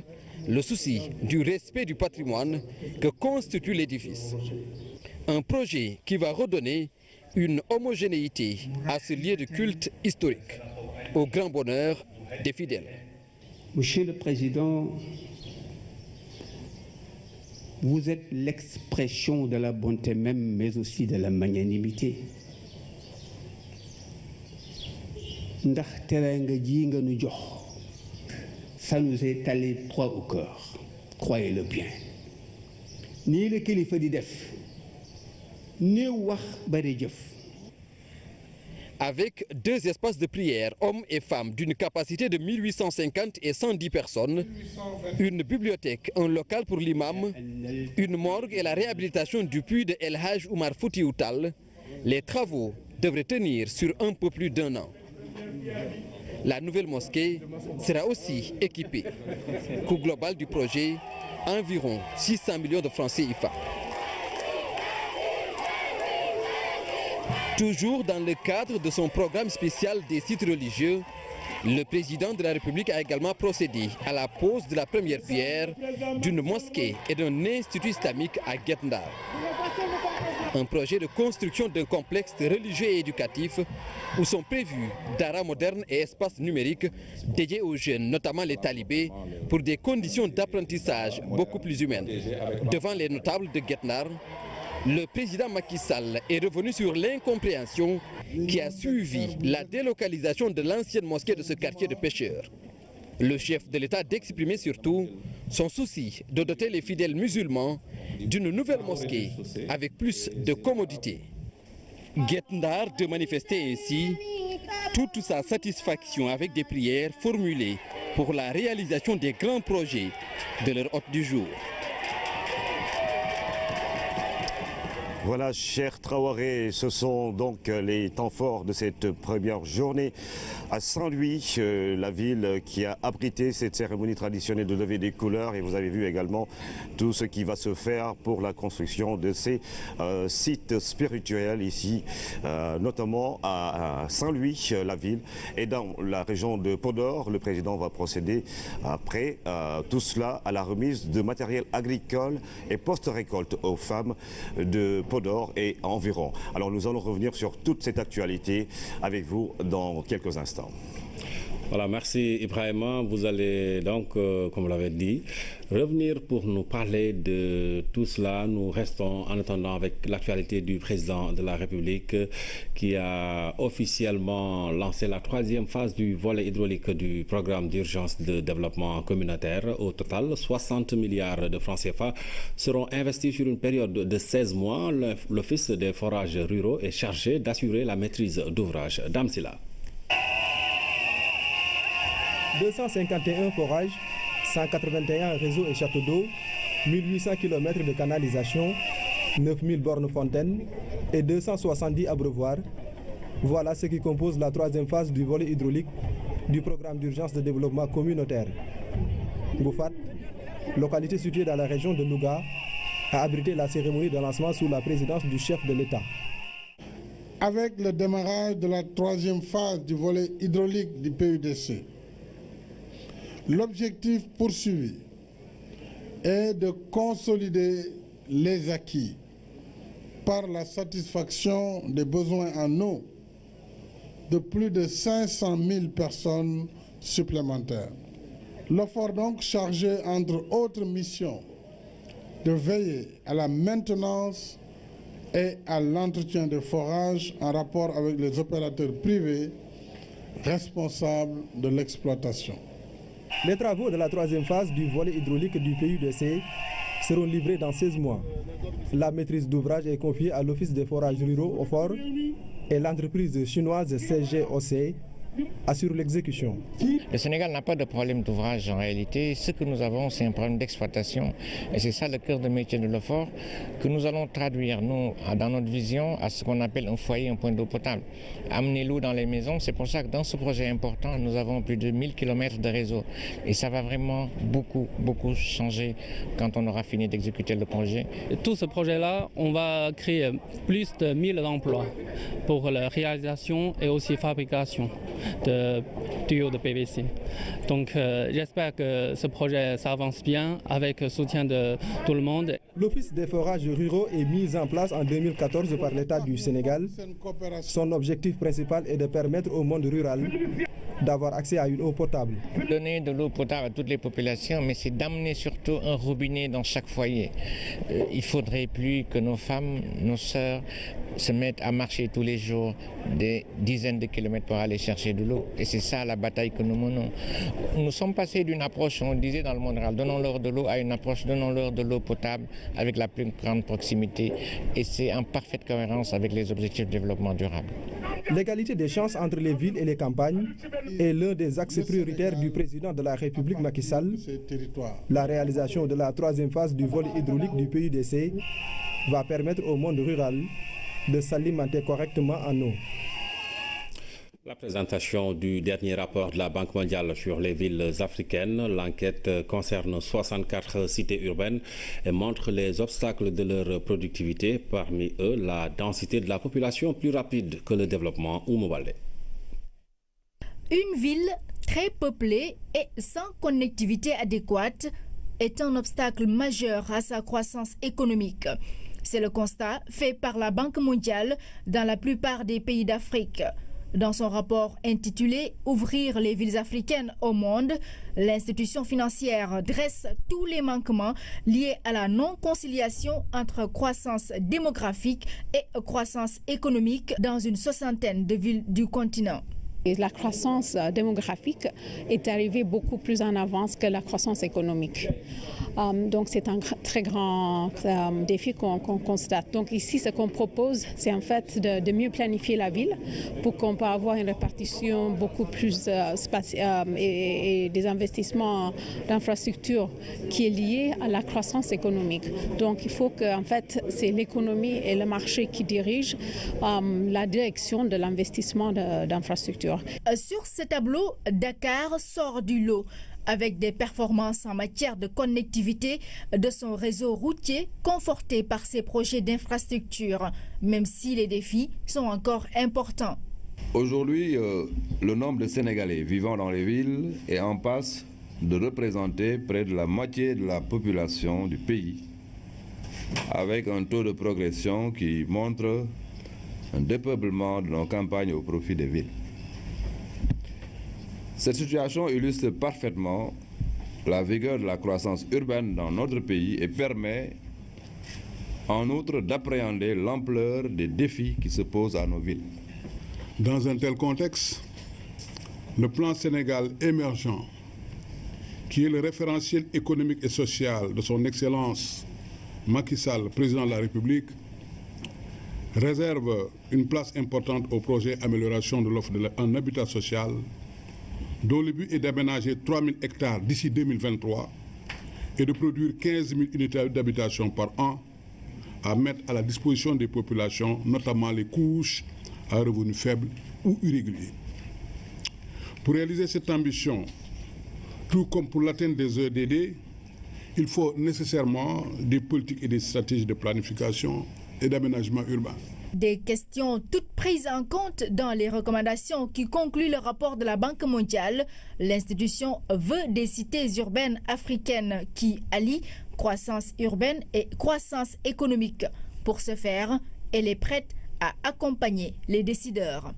le souci du respect du patrimoine que constitue l'édifice. Un projet qui va redonner une homogénéité à ce lieu de culte historique, au grand bonheur des fidèles. Monsieur le Président, vous êtes l'expression de la bonté même, mais aussi de la magnanimité. Ndax teraanga ji nga nu jox, ça nous est allé droit au cœur, croyez-le bien. Nii la kilifa di def, néew wax bari jëf. Avec 2 espaces de prière, hommes et femmes, d'une capacité de 1850 et 110 personnes, une bibliothèque, un local pour l'imam, une morgue et la réhabilitation du puits de El Hadj Oumar Foutiyou Tall, les travaux devraient tenir sur un peu plus d'1 an. La nouvelle mosquée sera aussi équipée. Coût global du projet, environ 600 millions de francs CFA. Toujours dans le cadre de son programme spécial des sites religieux, le président de la République a également procédé à la pose de la première pierre d'une mosquée et d'un institut islamique à Guet Ndar. Un projet de construction d'un complexe religieux et éducatif où sont prévus daras modernes et espaces numériques dédiés aux jeunes, notamment les talibés, pour des conditions d'apprentissage beaucoup plus humaines. Devant les notables de Guet Ndar, le président Macky Sall est revenu sur l'incompréhension qui a suivi la délocalisation de l'ancienne mosquée de ce quartier de pêcheurs. Le chef de l'État d'exprimer surtout son souci de doter les fidèles musulmans d'une nouvelle mosquée avec plus de commodité. Guet Ndar de manifester ainsi toute sa satisfaction avec des prières formulées pour la réalisation des grands projets de leur hôte du jour. Voilà, cher Traoré, ce sont donc les temps forts de cette première journée à Saint-Louis, la ville qui a abrité cette cérémonie traditionnelle de levée des couleurs. Et vous avez vu également tout ce qui va se faire pour la construction de ces sites spirituels ici, notamment à Saint-Louis, la ville, et dans la région de Podor. Le président va procéder après tout cela à la remise de matériel agricole et post-récolte aux femmes de Podor et environ. Alors nous allons revenir sur toute cette actualité avec vous dans quelques instants. Voilà, merci Ibrahima. Vous allez donc, comme vous l'avez dit, revenir pour nous parler de tout cela. Nous restons en attendant avec l'actualité du président de la République qui a officiellement lancé la 3e phase du volet hydraulique du programme d'urgence de développement communautaire. Au total, 60 milliards de francs CFA seront investis sur une période de 16 mois. L'Office des forages ruraux est chargé d'assurer la maîtrise d'ouvrage. Dame Silla. 251 forages, 181 réseaux et châteaux d'eau, 1800 km de canalisation, 9000 bornes fontaines et 270 abreuvoirs. Voilà ce qui compose la 3e phase du volet hydraulique du programme d'urgence de développement communautaire. Goufat, localité située dans la région de Louga, a abrité la cérémonie de lancement sous la présidence du chef de l'État. Avec le démarrage de la 3e phase du volet hydraulique du PUDC, l'objectif poursuivi est de consolider les acquis par la satisfaction des besoins en eau de plus de 500 000 personnes supplémentaires. L'OFOR donc chargé, entre autres missions, de veiller à la maintenance et à l'entretien des forages en rapport avec les opérateurs privés responsables de l'exploitation. Les travaux de la troisième phase du volet hydraulique du PUDC seront livrés dans 16 mois. La maîtrise d'ouvrage est confiée à l'Office des forages ruraux OFOR et l'entreprise chinoise CGOC assure l'exécution. Le Sénégal n'a pas de problème d'ouvrage en réalité. Ce que nous avons, c'est un problème d'exploitation. Et c'est ça le cœur de métier de l'OFOR que nous allons traduire, nous, dans notre vision, à ce qu'on appelle un foyer, un point d'eau potable. Amener l'eau dans les maisons, c'est pour ça que dans ce projet important, nous avons plus de 1000 km de réseau. Et ça va vraiment beaucoup changer quand on aura fini d'exécuter le projet. Tout ce projet-là, on va créer plus de 1000 emplois pour la réalisation et aussi fabrication de tuyaux de PVC. Donc j'espère que ce projet s'avance bien avec le soutien de tout le monde. L'Office des forages ruraux est mis en place en 2014 par l'État du Sénégal. Son objectif principal est de permettre au monde rural d'avoir accès à une eau potable. Donner de l'eau potable à toutes les populations, mais c'est d'amener surtout un robinet dans chaque foyer. Il ne faudrait plus que nos femmes, nos sœurs se mettent à marcher tous les jours des dizaines de kilomètres pour aller chercher de l'eau. Et c'est ça la bataille que nous menons. Nous sommes passés d'une approche, on disait dans le monde rural, donnons-leur de l'eau, à une approche, donnons-leur de l'eau potable avec la plus grande proximité. Et c'est en parfaite cohérence avec les objectifs de développement durable. L'égalité des chances entre les villes et les campagnes est l'un des axes prioritaires du président de la République Macky Sall. La réalisation de la troisième phase du volet hydraulique du PUDC va permettre au monde rural de s'alimenter correctement en eau. La présentation du dernier rapport de la Banque mondiale sur les villes africaines. L'enquête concerne 64 cités urbaines et montre les obstacles de leur productivité. Parmi eux, la densité de la population plus rapide que le développement. Oumoubalé. Une ville très peuplée et sans connectivité adéquate est un obstacle majeur à sa croissance économique. C'est le constat fait par la Banque mondiale dans la plupart des pays d'Afrique. Dans son rapport intitulé « Ouvrir les villes africaines au monde », l'institution financière dresse tous les manquements liés à la non-conciliation entre croissance démographique et croissance économique dans une soixantaine de villes du continent. Et la croissance démographique est arrivée beaucoup plus en avance que la croissance économique. Donc c'est un très grand défi qu'on constate. Donc ici, ce qu'on propose, c'est en fait de mieux planifier la ville pour qu'on puisse avoir une répartition beaucoup plus et des investissements d'infrastructures qui est lié à la croissance économique. Donc il faut que en fait, c'est l'économie et le marché qui dirigent la direction de l'investissement d'infrastructures. Sur ce tableau, Dakar sort du lot avec des performances en matière de connectivité de son réseau routier conforté par ses projets d'infrastructure, même si les défis sont encore importants. Aujourd'hui, le nombre de Sénégalais vivant dans les villes est en passe de représenter près de la moitié de la population du pays, avec un taux de progression qui montre un dépeuplement de nos campagnes au profit des villes. Cette situation illustre parfaitement la vigueur de la croissance urbaine dans notre pays et permet en outre d'appréhender l'ampleur des défis qui se posent à nos villes. Dans un tel contexte, le plan Sénégal émergent, qui est le référentiel économique et social de son Excellence Macky Sall, président de la République, réserve une place importante au projet Amélioration de l'offre en habitat social, dont le but est d'aménager 3000 hectares d'ici 2023 et de produire 15 000 unités d'habitation par an à mettre à la disposition des populations, notamment les couches à revenus faibles ou irréguliers. Pour réaliser cette ambition, tout comme pour l'atteinte des EDD, il faut nécessairement des politiques et des stratégies de planification et d'aménagement urbain. Des questions toutes prises en compte dans les recommandations qui concluent le rapport de la Banque mondiale. L'institution veut des cités urbaines africaines qui allient croissance urbaine et croissance économique. Pour ce faire, elle est prête à accompagner les décideurs.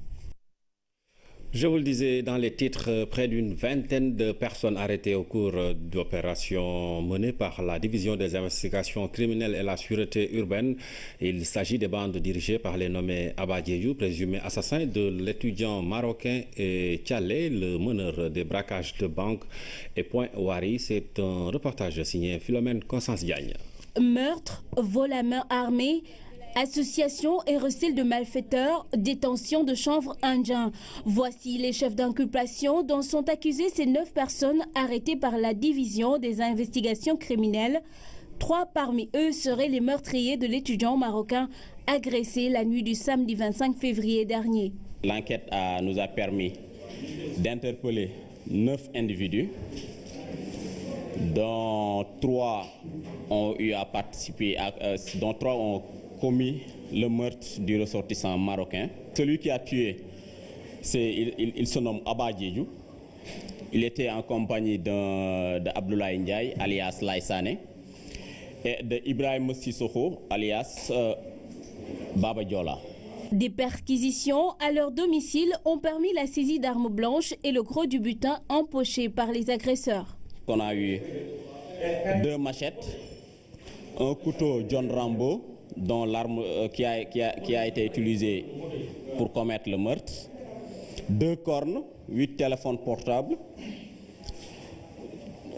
Je vous le disais dans les titres, près d'une vingtaine de personnes arrêtées au cours d'opérations menées par la division des investigations criminelles et la sûreté urbaine. Il s'agit des bandes dirigées par les nommés Abba Diédhiou, présumé assassin de l'étudiant marocain, et Thialé, le meneur des braquages de banques, et Point Wari. C'est un reportage signé Philomène Constance Diagne. Meurtre, vol à main armée, association et recel de malfaiteurs, détention de chanvre indien. Voici les chefs d'inculpation dont sont accusées ces 9 personnes arrêtées par la division des investigations criminelles. 3 parmi eux seraient les meurtriers de l'étudiant marocain agressé la nuit du samedi 25 février dernier. L'enquête nous a permis d'interpeller 9 individus, dont 3 ont eu à participer, dont 3 ont commis le meurtre du ressortissant marocain. Celui qui a tué, il se nomme Abba Diédhiou. Il était en compagnie d'Abdoulaye Ndiaye, alias Laïsane, et d'Ibrahim Sissoko, alias Baba Diola. Des perquisitions à leur domicile ont permis la saisie d'armes blanches et le gros du butin empoché par les agresseurs. On a eu 2 machettes, un couteau John Rambo, dont l'arme qui a été utilisée pour commettre le meurtre, 2 cornes, 8 téléphones portables,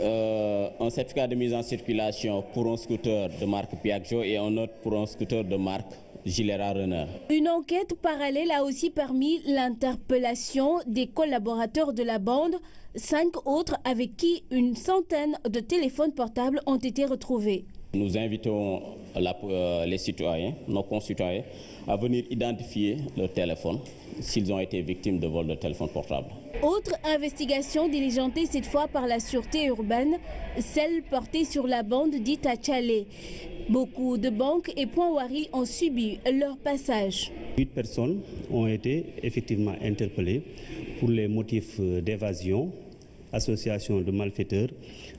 un certificat de mise en circulation pour un scooter de marque Piaggio et un autre pour un scooter de marque Gilera Runner. Une enquête parallèle a aussi permis l'interpellation des collaborateurs de la bande, 5 autres avec qui une centaine de téléphones portables ont été retrouvés. Nous invitons les citoyens, nos concitoyens, à venir identifier leur téléphone s'ils ont été victimes de vol de téléphone portable. Autre investigation diligentée cette fois par la sûreté urbaine, celle portée sur la bande dite à Thialé. Beaucoup de banques et Point Wari ont subi leur passage. 8 personnes ont été effectivement interpellées pour les motifs d'évasion, association de malfaiteurs,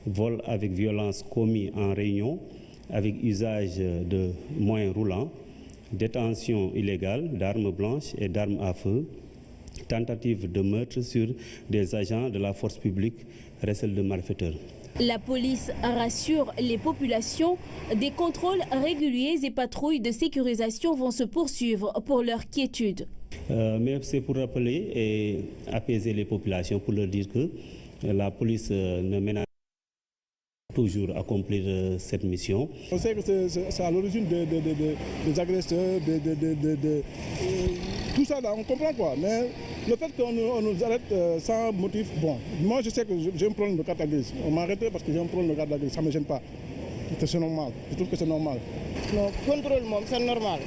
vol avec violence commis en réunion, avec usage de moyens roulants, détention illégale d'armes blanches et d'armes à feu, tentative de meurtre sur des agents de la force publique, recel de malfaiteurs. La police rassure les populations, des contrôles réguliers et patrouilles de sécurisation vont se poursuivre pour leur quiétude. Mais c'est pour rappeler et apaiser les populations, pour leur dire que la police ne ménage toujours accomplir cette mission. On sait que c'est à l'origine des agresseurs, tout ça là, on comprend quoi. Mais le fait qu'on nous arrête sans motif, bon, moi je sais que j'ai un problème de carte grise. On m'a arrêté parce que j'ai un problème de carte grise, ça ne me gêne pas. C'est normal, je trouve que c'est normal. Non, contrôle, c'est normal.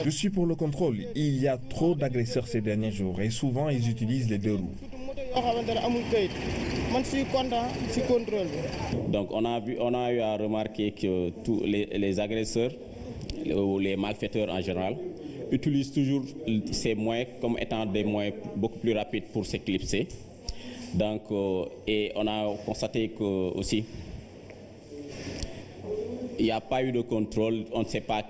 Je suis pour le contrôle. Il y a trop d'agresseurs ces derniers jours et souvent ils utilisent les 2 roues. Donc on a eu à remarquer que tous les agresseurs ou les malfaiteurs en général utilisent toujours ces moyens comme étant des moyens beaucoup plus rapides pour s'éclipser. Donc et on a constaté que aussi il n'y a pas eu de contrôle, on ne sait pas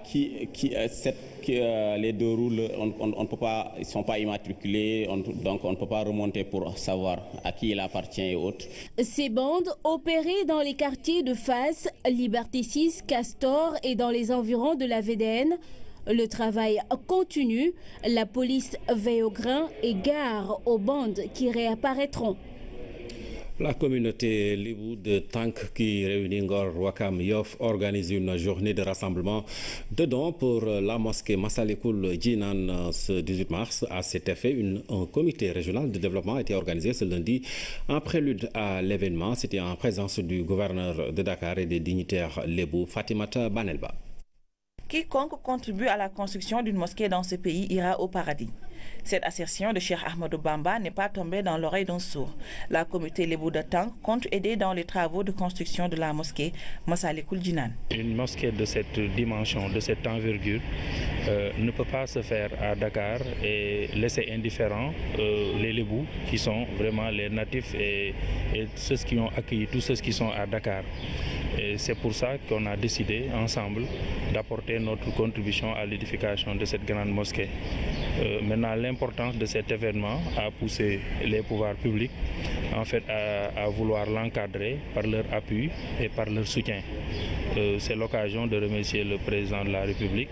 les 2 roues, on ne peut pas, ils ne sont pas immatriculés, donc on ne peut pas remonter pour savoir à qui il appartient et autres. Ces bandes opéraient dans les quartiers de Fass, Liberté 6, Castor et dans les environs de la VDN. Le travail continue, la police veille au grain et gare aux bandes qui réapparaîtront. La communauté Lébou de Tank qui réunit Ngor, Ouakam, Yoff organise une journée de rassemblement de dons pour la mosquée Massalikul Djinan ce 18 mars. À cet effet, un comité régional de développement a été organisé ce lundi en prélude à l'événement. C'était en présence du gouverneur de Dakar et des dignitaires Lébou, Fatimata Banelba. Quiconque contribue à la construction d'une mosquée dans ce pays ira au paradis. Cette assertion de Cheikh Ahmadou Bamba n'est pas tombée dans l'oreille d'un sourd. La communauté Lébou de Tank compte aider dans les travaux de construction de la mosquée Massalikul Djinan. Une mosquée de cette dimension, de cette envergure, ne peut pas se faire à Dakar et laisser indifférents les Lébou qui sont vraiment les natifs et ceux qui ont accueilli tous ceux qui sont à Dakar. Et c'est pour ça qu'on a décidé ensemble d'apporter notre contribution à l'édification de cette grande mosquée. Maintenant, l'importance de cet événement a poussé les pouvoirs publics en fait, à vouloir l'encadrer par leur appui et par leur soutien. C'est l'occasion de remercier le président de la République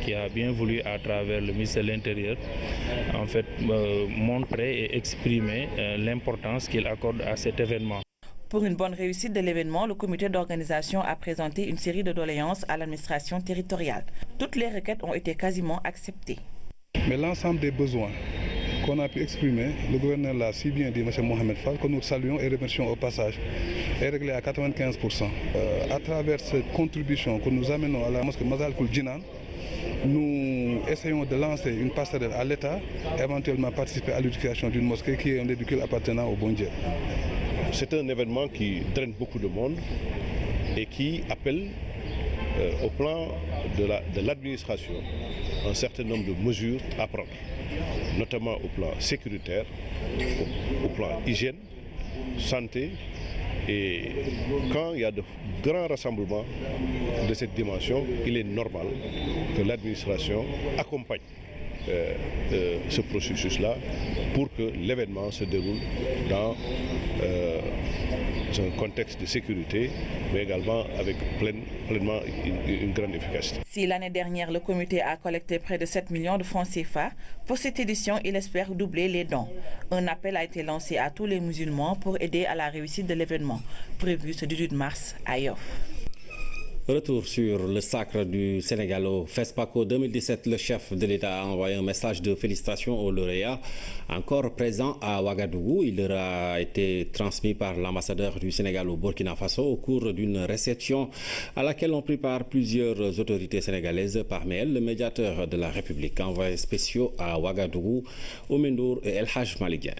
qui a bien voulu, à travers le ministère de l'Intérieur, en fait, montrer et exprimer l'importance qu'il accorde à cet événement. Pour une bonne réussite de l'événement, le comité d'organisation a présenté une série de doléances à l'administration territoriale. Toutes les requêtes ont été quasiment acceptées. Mais l'ensemble des besoins qu'on a pu exprimer, le gouverneur l'a si bien dit, M. Mohamed Fall, que nous saluons et remercions au passage, est réglé à 95%. À travers cette contribution que nous amenons à la mosquée Mazal-Koul Djinan, nous essayons de lancer une passerelle à l'État, éventuellement participer à l'éducation d'une mosquée qui est un édicule appartenant au bon Dieu. C'est un événement qui draine beaucoup de monde et qui appelle au plan de l'administration un certain nombre de mesures à prendre, notamment au plan sécuritaire, au plan hygiène, santé. Et quand il y a de grands rassemblements de cette dimension, il est normal que l'administration accompagne ce processus-là pour que l'événement se déroule dans un contexte de sécurité, mais également avec pleinement une grande efficacité. Si l'année dernière, le comité a collecté près de 7 millions de francs CFA, pour cette édition, il espère doubler les dons. Un appel a été lancé à tous les musulmans pour aider à la réussite de l'événement, prévu ce 18 mars à Yoff. Retour sur le sacre du Sénégal au FESPACO 2017. Le chef de l'État a envoyé un message de félicitations aux lauréats encore présents à Ouagadougou. Il leur a été transmis par l'ambassadeur du Sénégal au Burkina Faso au cours d'une réception à laquelle ont pris part plusieurs autorités sénégalaises, parmi elles le médiateur de la République, envoyé spéciaux à Ouagadougou, Oumendour et El Haj Malick Dieng.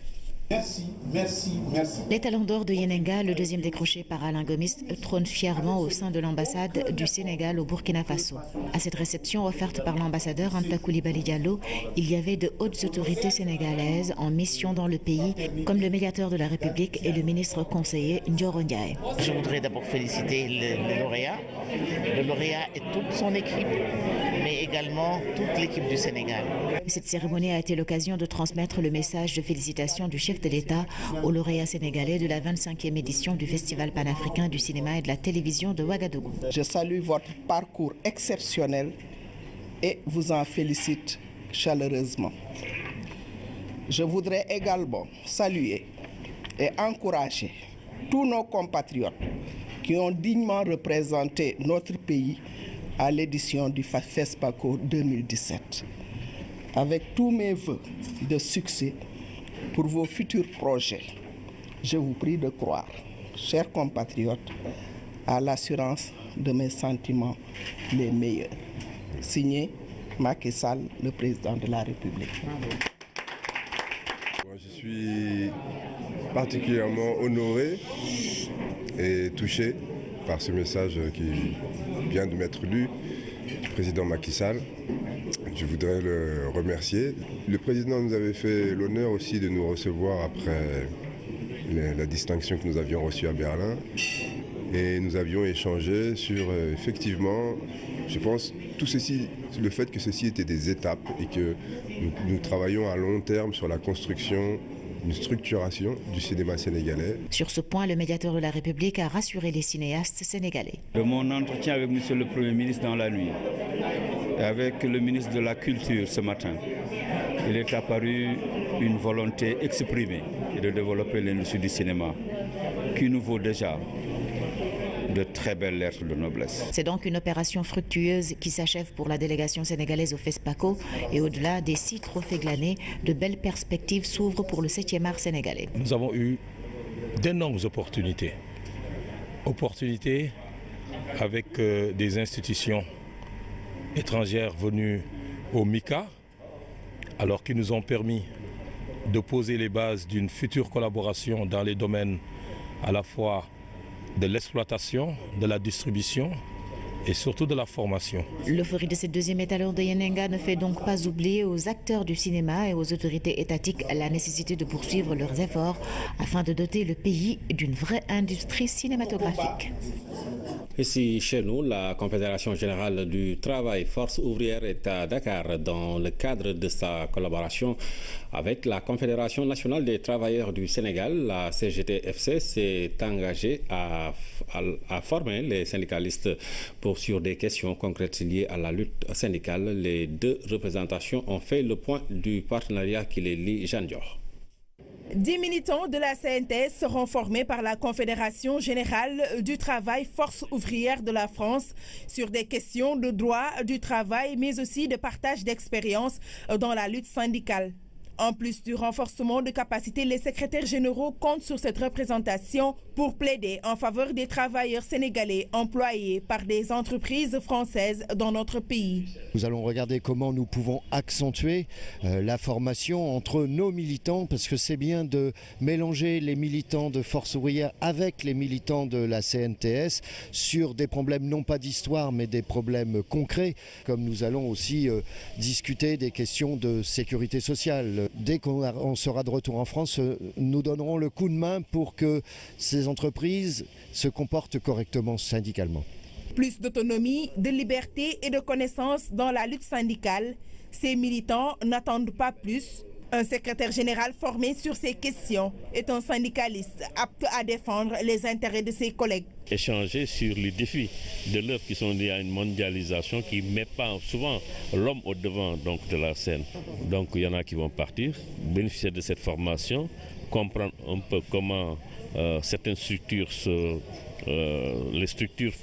Merci, merci, merci. Les talons d'or de Yenenga, le deuxième décroché par Alain Gomis, trône fièrement au sein de l'ambassade du Sénégal au Burkina Faso. À cette réception offerte par l'ambassadeur Anta Coulibaly Diallo, il y avait de hautes autorités sénégalaises en mission dans le pays, comme le médiateur de la République et le ministre conseiller Ndioro Ndiaye. Je voudrais d'abord féliciter le lauréat et toute son équipe, mais également toute l'équipe du Sénégal. Cette cérémonie a été l'occasion de transmettre le message de félicitations du chef de l'État aux lauréats sénégalais de la 25e édition du Festival panafricain du cinéma et de la télévision de Ouagadougou. Je salue votre parcours exceptionnel et vous en félicite chaleureusement. Je voudrais également saluer et encourager tous nos compatriotes qui ont dignement représenté notre pays à l'édition du FESPACO 2017. Avec tous mes vœux de succès pour vos futurs projets, je vous prie de croire, chers compatriotes, à l'assurance de mes sentiments les meilleurs. Signé Macky Sall, le président de la République. Je suis particulièrement honoré et touché par ce message qui vient de m'être lu du président Macky Sall. Je voudrais le remercier. Le président nous avait fait l'honneur aussi de nous recevoir après la distinction que nous avions reçue à Berlin. Et nous avions échangé sur, effectivement, je pense, tout ceci, le fait que ceci étaient des étapes et que nous travaillons à long terme sur la construction, une structuration du cinéma sénégalais. Sur ce point, le médiateur de la République a rassuré les cinéastes sénégalais. De mon entretien avec M. le Premier ministre dans la nuit, et avec le ministre de la Culture ce matin, il est apparu une volonté exprimée de développer l'industrie du cinéma, qui nous vaut déjà de très belles lettres de noblesse. C'est donc une opération fructueuse qui s'achève pour la délégation sénégalaise au FESPACO et au-delà des 6 trophées glanés, de belles perspectives s'ouvrent pour le 7e art sénégalais. Nous avons eu d'énormes opportunités. Opportunités avec des institutions étrangères venues au MICA, alors qui nous ont permis de poser les bases d'une future collaboration dans les domaines à la fois de l'exploitation, de la distribution et surtout de la formation. L'euphorie de cette deuxième étalon de Yenenga ne fait donc pas oublier aux acteurs du cinéma et aux autorités étatiques la nécessité de poursuivre leurs efforts afin de doter le pays d'une vraie industrie cinématographique. Ici, chez nous, la Confédération générale du travail Force ouvrière est à Dakar dans le cadre de sa collaboration avec la Confédération nationale des travailleurs du Sénégal. La CGT-FC s'est engagée à former les syndicalistes sur des questions concrètes liées à la lutte syndicale. Les deux représentations ont fait le point du partenariat qui les lie. Jeanne Dior. 10 militants de la CNTS seront formés par la Confédération générale du travail Force ouvrière de la France sur des questions de droit du travail, mais aussi de partage d'expérience dans la lutte syndicale. En plus du renforcement de capacités, les secrétaires généraux comptent sur cette représentation pour plaider en faveur des travailleurs sénégalais employés par des entreprises françaises dans notre pays. Nous allons regarder comment nous pouvons accentuer la formation entre nos militants, parce que c'est bien de mélanger les militants de Force ouvrière avec les militants de la CNTS sur des problèmes non pas d'histoire mais des problèmes concrets, comme nous allons aussi discuter des questions de sécurité sociale. Dès qu'on sera de retour en France, nous donnerons le coup de main pour que ces entreprises se comportent correctement syndicalement. Plus d'autonomie, de liberté et de connaissance dans la lutte syndicale, ces militants n'attendent pas plus. Un secrétaire général formé sur ces questions est un syndicaliste apte à défendre les intérêts de ses collègues. Échanger sur les défis de l'heure qui sont liés à une mondialisation qui ne met pas souvent l'homme au devant de la scène. Donc il y en a qui vont partir, bénéficier de cette formation, comprendre un peu comment certaines structures, les structures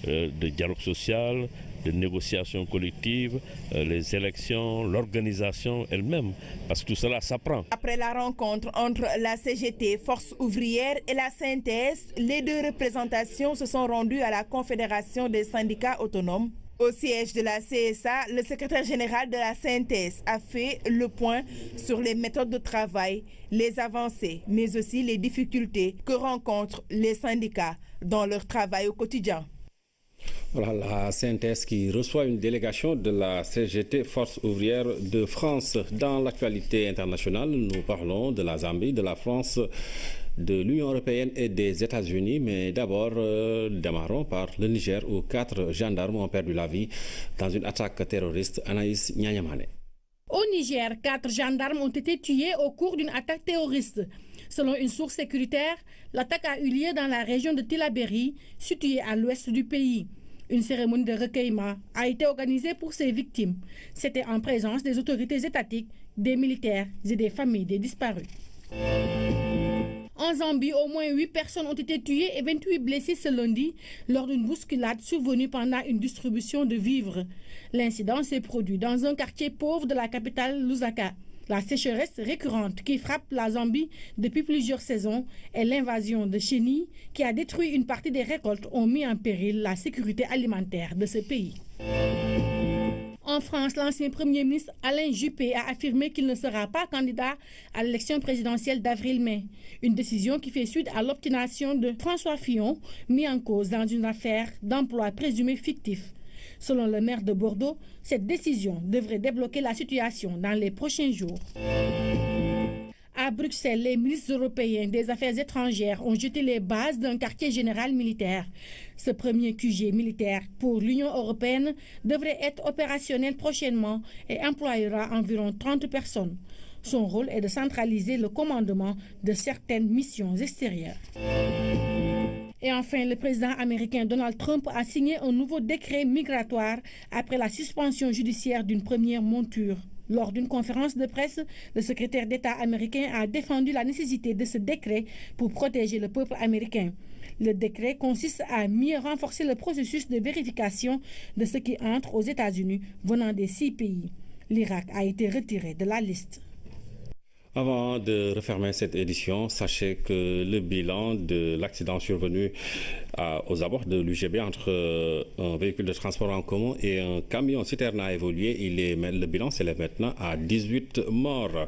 de dialogue social, de négociation collective, les élections, l'organisation elle-même, parce que tout cela s'apprend. Après la rencontre entre la CGT, Force ouvrière, et la CNTS, les deux représentations se sont rendues à la Confédération des syndicats autonomes. Au siège de la CSA, le secrétaire général de la CNTS a fait le point sur les méthodes de travail, les avancées, mais aussi les difficultés que rencontrent les syndicats dans leur travail au quotidien. Voilà la CNTS qui reçoit une délégation de la CGT Force ouvrière de France. Dans l'actualité internationale, nous parlons de la Zambie, de la France, de l'Union européenne et des États-Unis. Mais d'abord, démarrons par le Niger où 4 gendarmes ont perdu la vie dans une attaque terroriste. Anaïs Nyanyamane. Au Niger, 4 gendarmes ont été tués au cours d'une attaque terroriste. Selon une source sécuritaire, l'attaque a eu lieu dans la région de Tillabéri, située à l'ouest du pays. Une cérémonie de recueillement a été organisée pour ces victimes. C'était en présence des autorités étatiques, des militaires et des familles des disparus. En Zambie, au moins 8 personnes ont été tuées et 28 blessées ce lundi lors d'une bousculade survenue pendant une distribution de vivres. L'incident s'est produit dans un quartier pauvre de la capitale Lusaka. La sécheresse récurrente qui frappe la Zambie depuis plusieurs saisons et l'invasion de chenilles qui a détruit une partie des récoltes ont mis en péril la sécurité alimentaire de ce pays. En France, l'ancien Premier ministre Alain Juppé a affirmé qu'il ne sera pas candidat à l'élection présidentielle d'avril-mai. Une décision qui fait suite à l'obstination de François Fillon, mis en cause dans une affaire d'emploi présumé fictif. Selon le maire de Bordeaux, cette décision devrait débloquer la situation dans les prochains jours. À Bruxelles, les ministres européens des Affaires étrangères ont jeté les bases d'un quartier général militaire. Ce premier QG militaire pour l'Union européenne devrait être opérationnel prochainement et employera environ 30 personnes. Son rôle est de centraliser le commandement de certaines missions extérieures. Et enfin, le président américain Donald Trump a signé un nouveau décret migratoire après la suspension judiciaire d'une première monture. Lors d'une conférence de presse, le secrétaire d'État américain a défendu la nécessité de ce décret pour protéger le peuple américain. Le décret consiste à mieux renforcer le processus de vérification de ceux qui entrent aux États-Unis venant des 6 pays. L'Irak a été retiré de la liste. Avant de refermer cette édition, sachez que le bilan de l'accident survenu aux abords de l'UGB entre un véhicule de transport en commun et un camion citerne a évolué. Le bilan s'élève maintenant à 18 morts.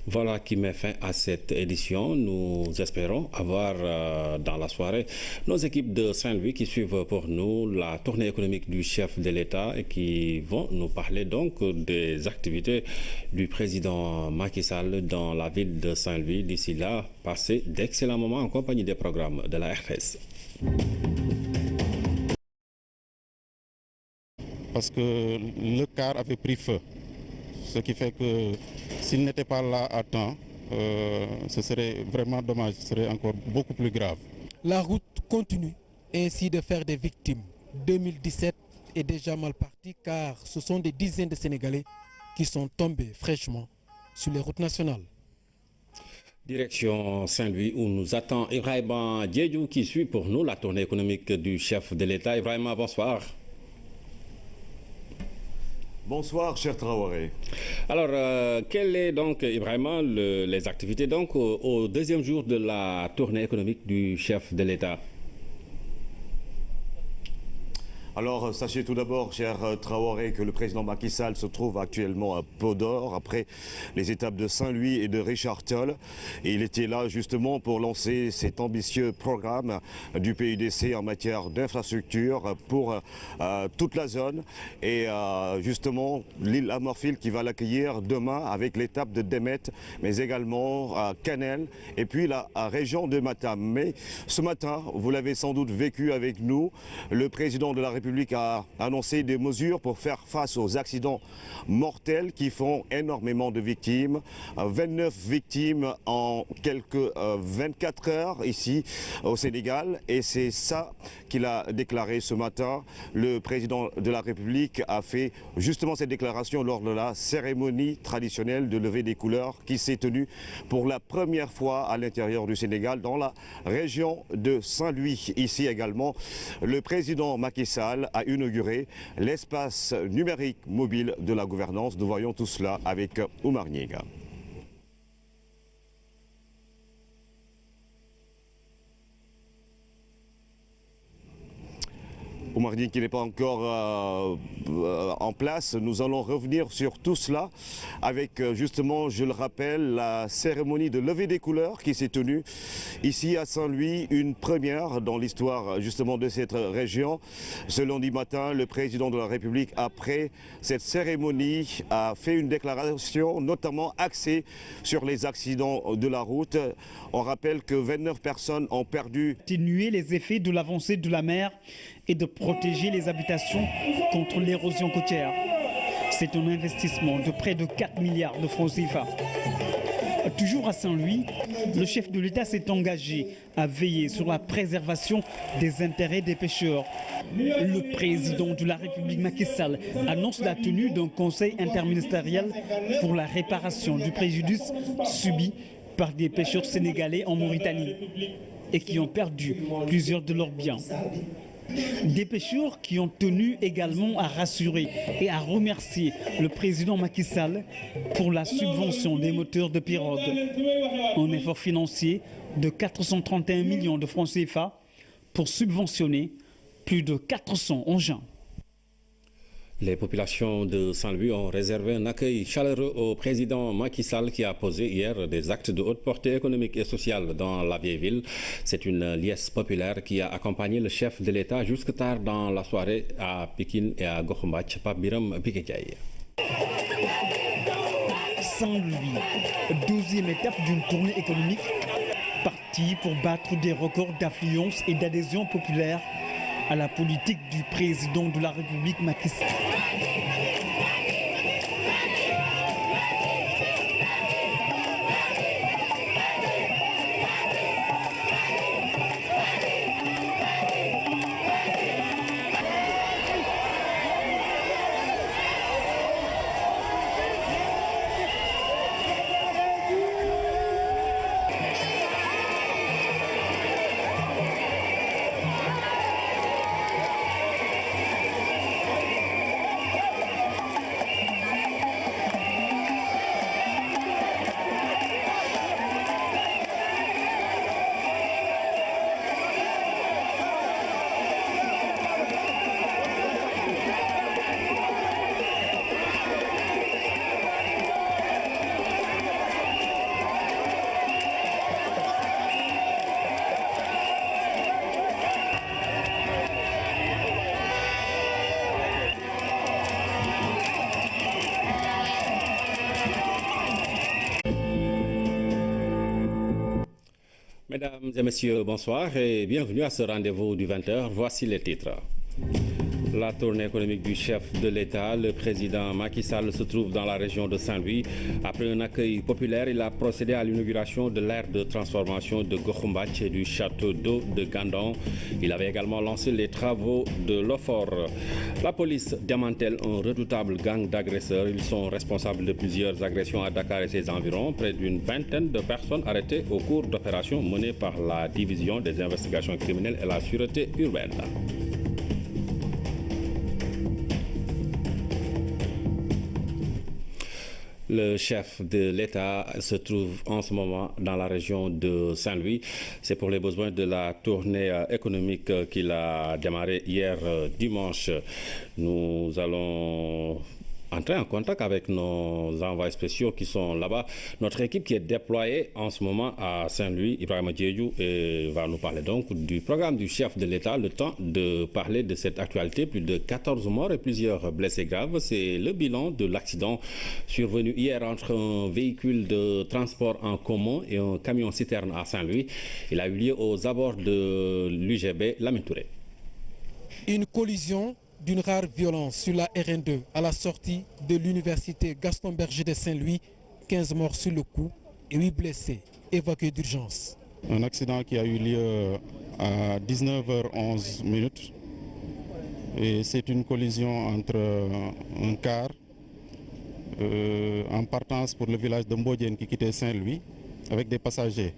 Voilà qui met fin à cette édition. Nous espérons avoir dans la soirée nos équipes de Saint-Louis qui suivent pour nous la tournée économique du chef de l'État et qui vont nous parler donc des activités du président Macky Sall dans la ville de Saint-Louis. D'ici là, passez d'excellents moments en compagnie des programmes de la RTS. parce que le car avait pris feu. Ce qui fait que s'il n'était pas là à temps, ce serait vraiment dommage, ce serait encore beaucoup plus grave. La route continue ainsi de faire des victimes. 2017 est déjà mal parti car ce sont des dizaines de Sénégalais qui sont tombés fraîchement sur les routes nationales. Direction Saint-Louis où nous attend Ibrahima Diédhiou qui suit pour nous la tournée économique du chef de l'État. Ibrahima, bonsoir. Bonsoir, cher Traoré. Alors, quelles est donc, Ibrahima, les activités donc au deuxième jour de la tournée économique du chef de l'État? Alors, sachez tout d'abord, cher Traoré, que le président Macky Sall se trouve actuellement à Podor, après les étapes de Saint-Louis et de Richard Toll. Et il était là justement pour lancer cet ambitieux programme du PUDC en matière d'infrastructure pour toute la zone. Et justement, l'île Amorphile qui va l'accueillir demain avec l'étape de Demet, mais également Canel et puis la région de Matam. Mais ce matin, vous l'avez sans doute vécu avec nous, le président de la République a annoncé des mesures pour faire face aux accidents mortels qui font énormément de victimes. 29 victimes en quelques 24 heures ici au Sénégal. Et c'est ça qu'il a déclaré ce matin. Le président de la République a fait justement cette déclaration lors de la cérémonie traditionnelle de levée des couleurs qui s'est tenue pour la première fois à l'intérieur du Sénégal dans la région de Saint-Louis. Ici également, le président Macky Sall a inauguré l'espace numérique mobile de la gouvernance. Nous voyons tout cela avec Oumar Niega. Oumar Niega qui n'est pas encore en place. Nous allons revenir sur tout cela avec justement, je le rappelle, la cérémonie de levée des couleurs qui s'est tenue ici à Saint-Louis, une première dans l'histoire justement de cette région. Ce lundi matin, le président de la République, après cette cérémonie, a fait une déclaration notamment axée sur les accidents de la route. On rappelle que 29 personnes ont perdu. Atténuer les effets de l'avancée de la mer et de protéger les habitations contre l'érosion côtière. C'est un investissement de près de 4 milliards de francs CFA. Toujours à Saint-Louis, le chef de l'État s'est engagé à veiller sur la préservation des intérêts des pêcheurs. Le président de la République Macky Sall annonce la tenue d'un conseil interministériel pour la réparation du préjudice subi par des pêcheurs sénégalais en Mauritanie et qui ont perdu plusieurs de leurs biens. Des pêcheurs qui ont tenu également à rassurer et à remercier le président Macky Sall pour la subvention des moteurs de pirogue. Un effort financier de 431 millions de francs CFA pour subventionner plus de 400 engins. Les populations de Saint-Louis ont réservé un accueil chaleureux au président Macky Sall qui a posé hier des actes de haute portée économique et sociale dans la vieille ville. C'est une liesse populaire qui a accompagné le chef de l'État jusque tard dans la soirée à Pikine et à Gokhumbath, Pape Biram Bigué. Saint-Louis, deuxième étape d'une tournée économique, partie pour battre des records d'affluence et d'adhésion populaire à la politique du président de la République Macky Sall. Mesdames et messieurs, bonsoir et bienvenue à ce rendez-vous du 20h. Voici les titres. La tournée économique du chef de l'État, le président Macky Sall, se trouve dans la région de Saint-Louis. Après un accueil populaire, il a procédé à l'inauguration de l'aire de transformation de Gokhumbath et du château d'eau de Gandon. Il avait également lancé les travaux de l'OFOR. La police démantèle un redoutable gang d'agresseurs. Ils sont responsables de plusieurs agressions à Dakar et ses environs. Près d'une vingtaine de personnes arrêtées au cours d'opérations menées par la division des investigations criminelles et la sûreté urbaine. Le chef de l'État se trouve en ce moment dans la région de Saint-Louis. C'est pour les besoins de la tournée économique qu'il a démarré hier dimanche. Nous allons entrer en contact avec nos envoyés spéciaux qui sont là-bas. Notre équipe qui est déployée en ce moment à Saint-Louis, Ibrahima Diédhiou, va nous parler donc du programme du chef de l'État. Le temps de parler de cette actualité, plus de 14 morts et plusieurs blessés graves. C'est le bilan de l'accident survenu hier entre un véhicule de transport en commun et un camion-citerne à Saint-Louis. Il a eu lieu aux abords de l'UGB Lamine Touré. Une collision d'une rare violence sur la RN2 à la sortie de l'université Gaston Berger de Saint-Louis. 15 morts sur le coup et 8 blessés évacués d'urgence. Un accident qui a eu lieu à 19h11 minutes. Et c'est une collision entre un car en partance pour le village de Mbodiène qui quittait Saint-Louis avec des passagers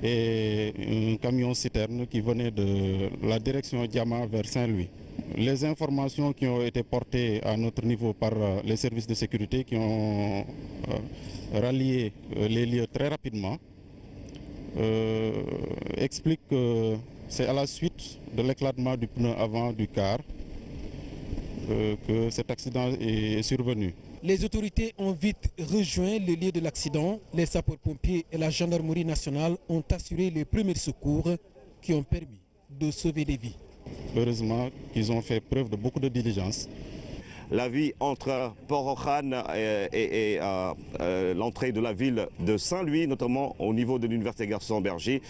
et un camion-citerne qui venait de la direction Diama vers Saint-Louis. Les informations qui ont été portées à notre niveau par les services de sécurité qui ont rallié les lieux très rapidement expliquent que c'est à la suite de l'éclatement du pneu avant du car que cet accident est survenu. Les autorités ont vite rejoint le lieu de l'accident. Les sapeurs-pompiers et la gendarmerie nationale ont assuré les premiers secours qui ont permis de sauver des vies. Heureusement qu'ils ont fait preuve de beaucoup de diligence. La vie entre Port-au-Khan et l'entrée de la ville de Saint-Louis, notamment au niveau de l'université Gaston Berger.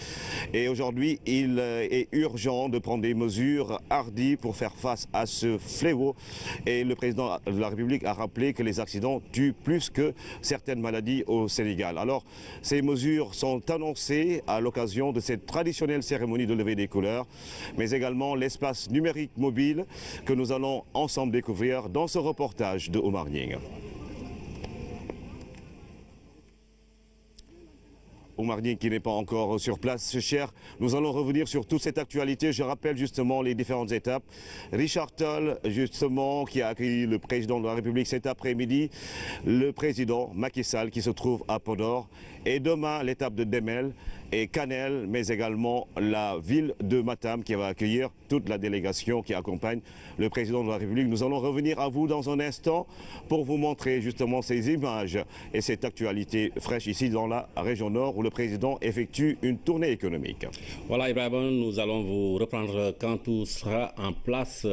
Et aujourd'hui, il est urgent de prendre des mesures hardies pour faire face à ce fléau. Et le président de la République a rappelé que les accidents tuent plus que certaines maladies au Sénégal. Alors, ces mesures sont annoncées à l'occasion de cette traditionnelle cérémonie de levée des couleurs, mais également l'espace numérique mobile que nous allons ensemble découvrir dans ce reportage de Omar Nying. Omar Nying qui n'est pas encore sur place, cher. Nous allons revenir sur toute cette actualité. Je rappelle justement les différentes étapes. Richard Toll, justement, qui a accueilli le président de la République cet après-midi. Le président Macky Sall qui se trouve à Podor. Et demain, l'étape de Demel et Canel, mais également la ville de Matam qui va accueillir toute la délégation qui accompagne le président de la République. Nous allons revenir à vous dans un instant pour vous montrer justement ces images et cette actualité fraîche ici dans la région nord où le président effectue une tournée économique. Voilà Ibrahim, nous allons vous reprendre quand tout sera en place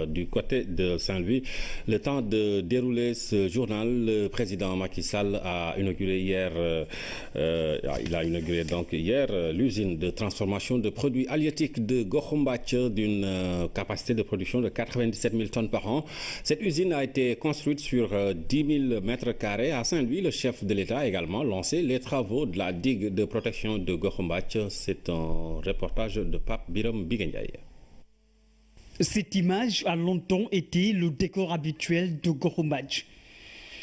du côté de Saint-Louis. Le temps de dérouler ce journal, le président Macky Sall a inauguré hier l'usine de transformation de produits halieutiques de Gokhumbath d'une capacité de production de 97 000 tonnes par an. Cette usine a été construite sur 10 000 mètres carrés à Saint-Louis. Le chef de l'État a également lancé les travaux de la digue de protection de Gokhumbath. C'est un reportage de Pape Biram Bigenyaï. Cette image a longtemps été le décor habituel de Gokhumbath.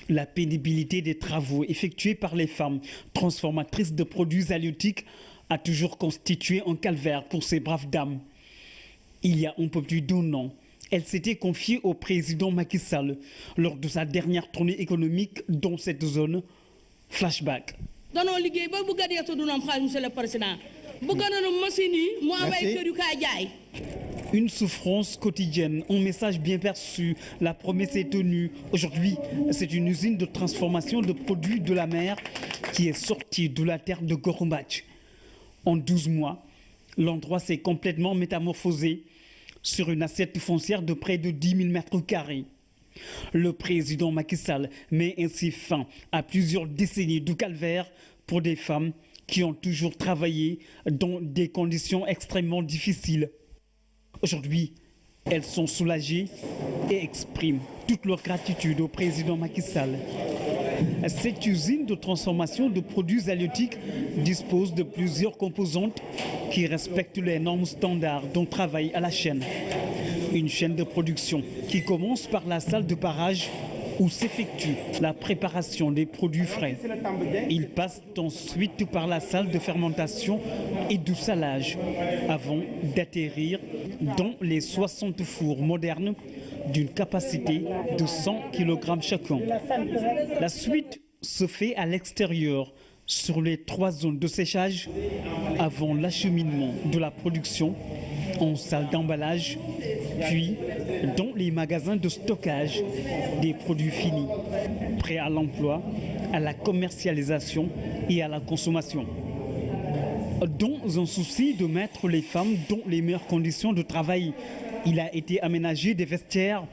La pénibilité des travaux effectués par les femmes transformatrices de produits halieutiques a toujours constitué un calvaire pour ces braves dames. Il y a un peu plus d'un an, elle s'était confiée au président Macky Sall lors de sa dernière tournée économique dans cette zone. Flashback. Une souffrance quotidienne, un message bien perçu, la promesse est tenue. Aujourd'hui, c'est une usine de transformation de produits de la mer qui est sortie de la terre de Gokhumbath. En 12 mois, l'endroit s'est complètement métamorphosé sur une assiette foncière de près de 10 000 mètres carrés. Le président Macky Sall met ainsi fin à plusieurs décennies de calvaire pour des femmes qui ont toujours travaillé dans des conditions extrêmement difficiles. Aujourd'hui, Elles sont soulagées et expriment toute leur gratitude au président Macky Sall. Cette usine de transformation de produits halieutiques dispose de plusieurs composantes qui respectent les normes standards dont travaille à la chaîne. Une chaîne de production qui commence par la salle de parage où s'effectue la préparation des produits frais. Il passe ensuite par la salle de fermentation et du salage avant d'atterrir dans les 60 fours modernes d'une capacité de 100 kg chacun. La suite se fait à l'extérieur sur les 3 zones de séchage avant l'acheminement de la production en salle d'emballage, puis dans les magasins de stockage des produits finis, prêts à l'emploi, à la commercialisation et à la consommation. Dans un souci de mettre les femmes dans les meilleures conditions de travail, il a été aménagé des vestiaires,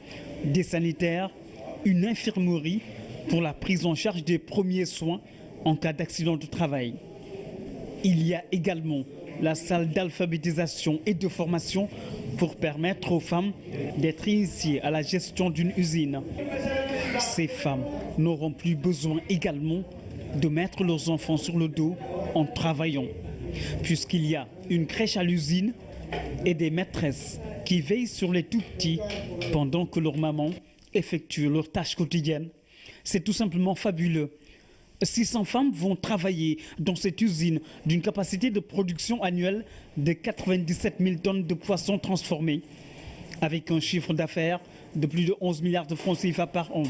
des sanitaires, une infirmerie pour la prise en charge des premiers soins en cas d'accident de travail. Il y a également la salle d'alphabétisation et de formation pour permettre aux femmes d'être initiées à la gestion d'une usine. Ces femmes n'auront plus besoin également de mettre leurs enfants sur le dos en travaillant, puisqu'il y a une crèche à l'usine et des maîtresses qui veillent sur les tout-petits pendant que leurs mamans effectuent leurs tâches quotidiennes. C'est tout simplement fabuleux. 600 femmes vont travailler dans cette usine d'une capacité de production annuelle de 97 000 tonnes de poissons transformés, avec un chiffre d'affaires de plus de 11 milliards de francs CFA par an.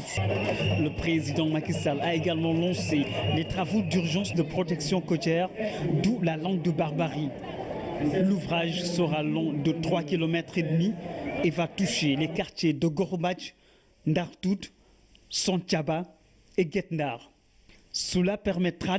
Le président Macky Sall a également lancé les travaux d'urgence de protection côtière, d'où la langue de barbarie. L'ouvrage sera long de 3,5 km et va toucher les quartiers de Gorobadj, Ndartout, Santhiaba et Guet Ndar. Cela permettra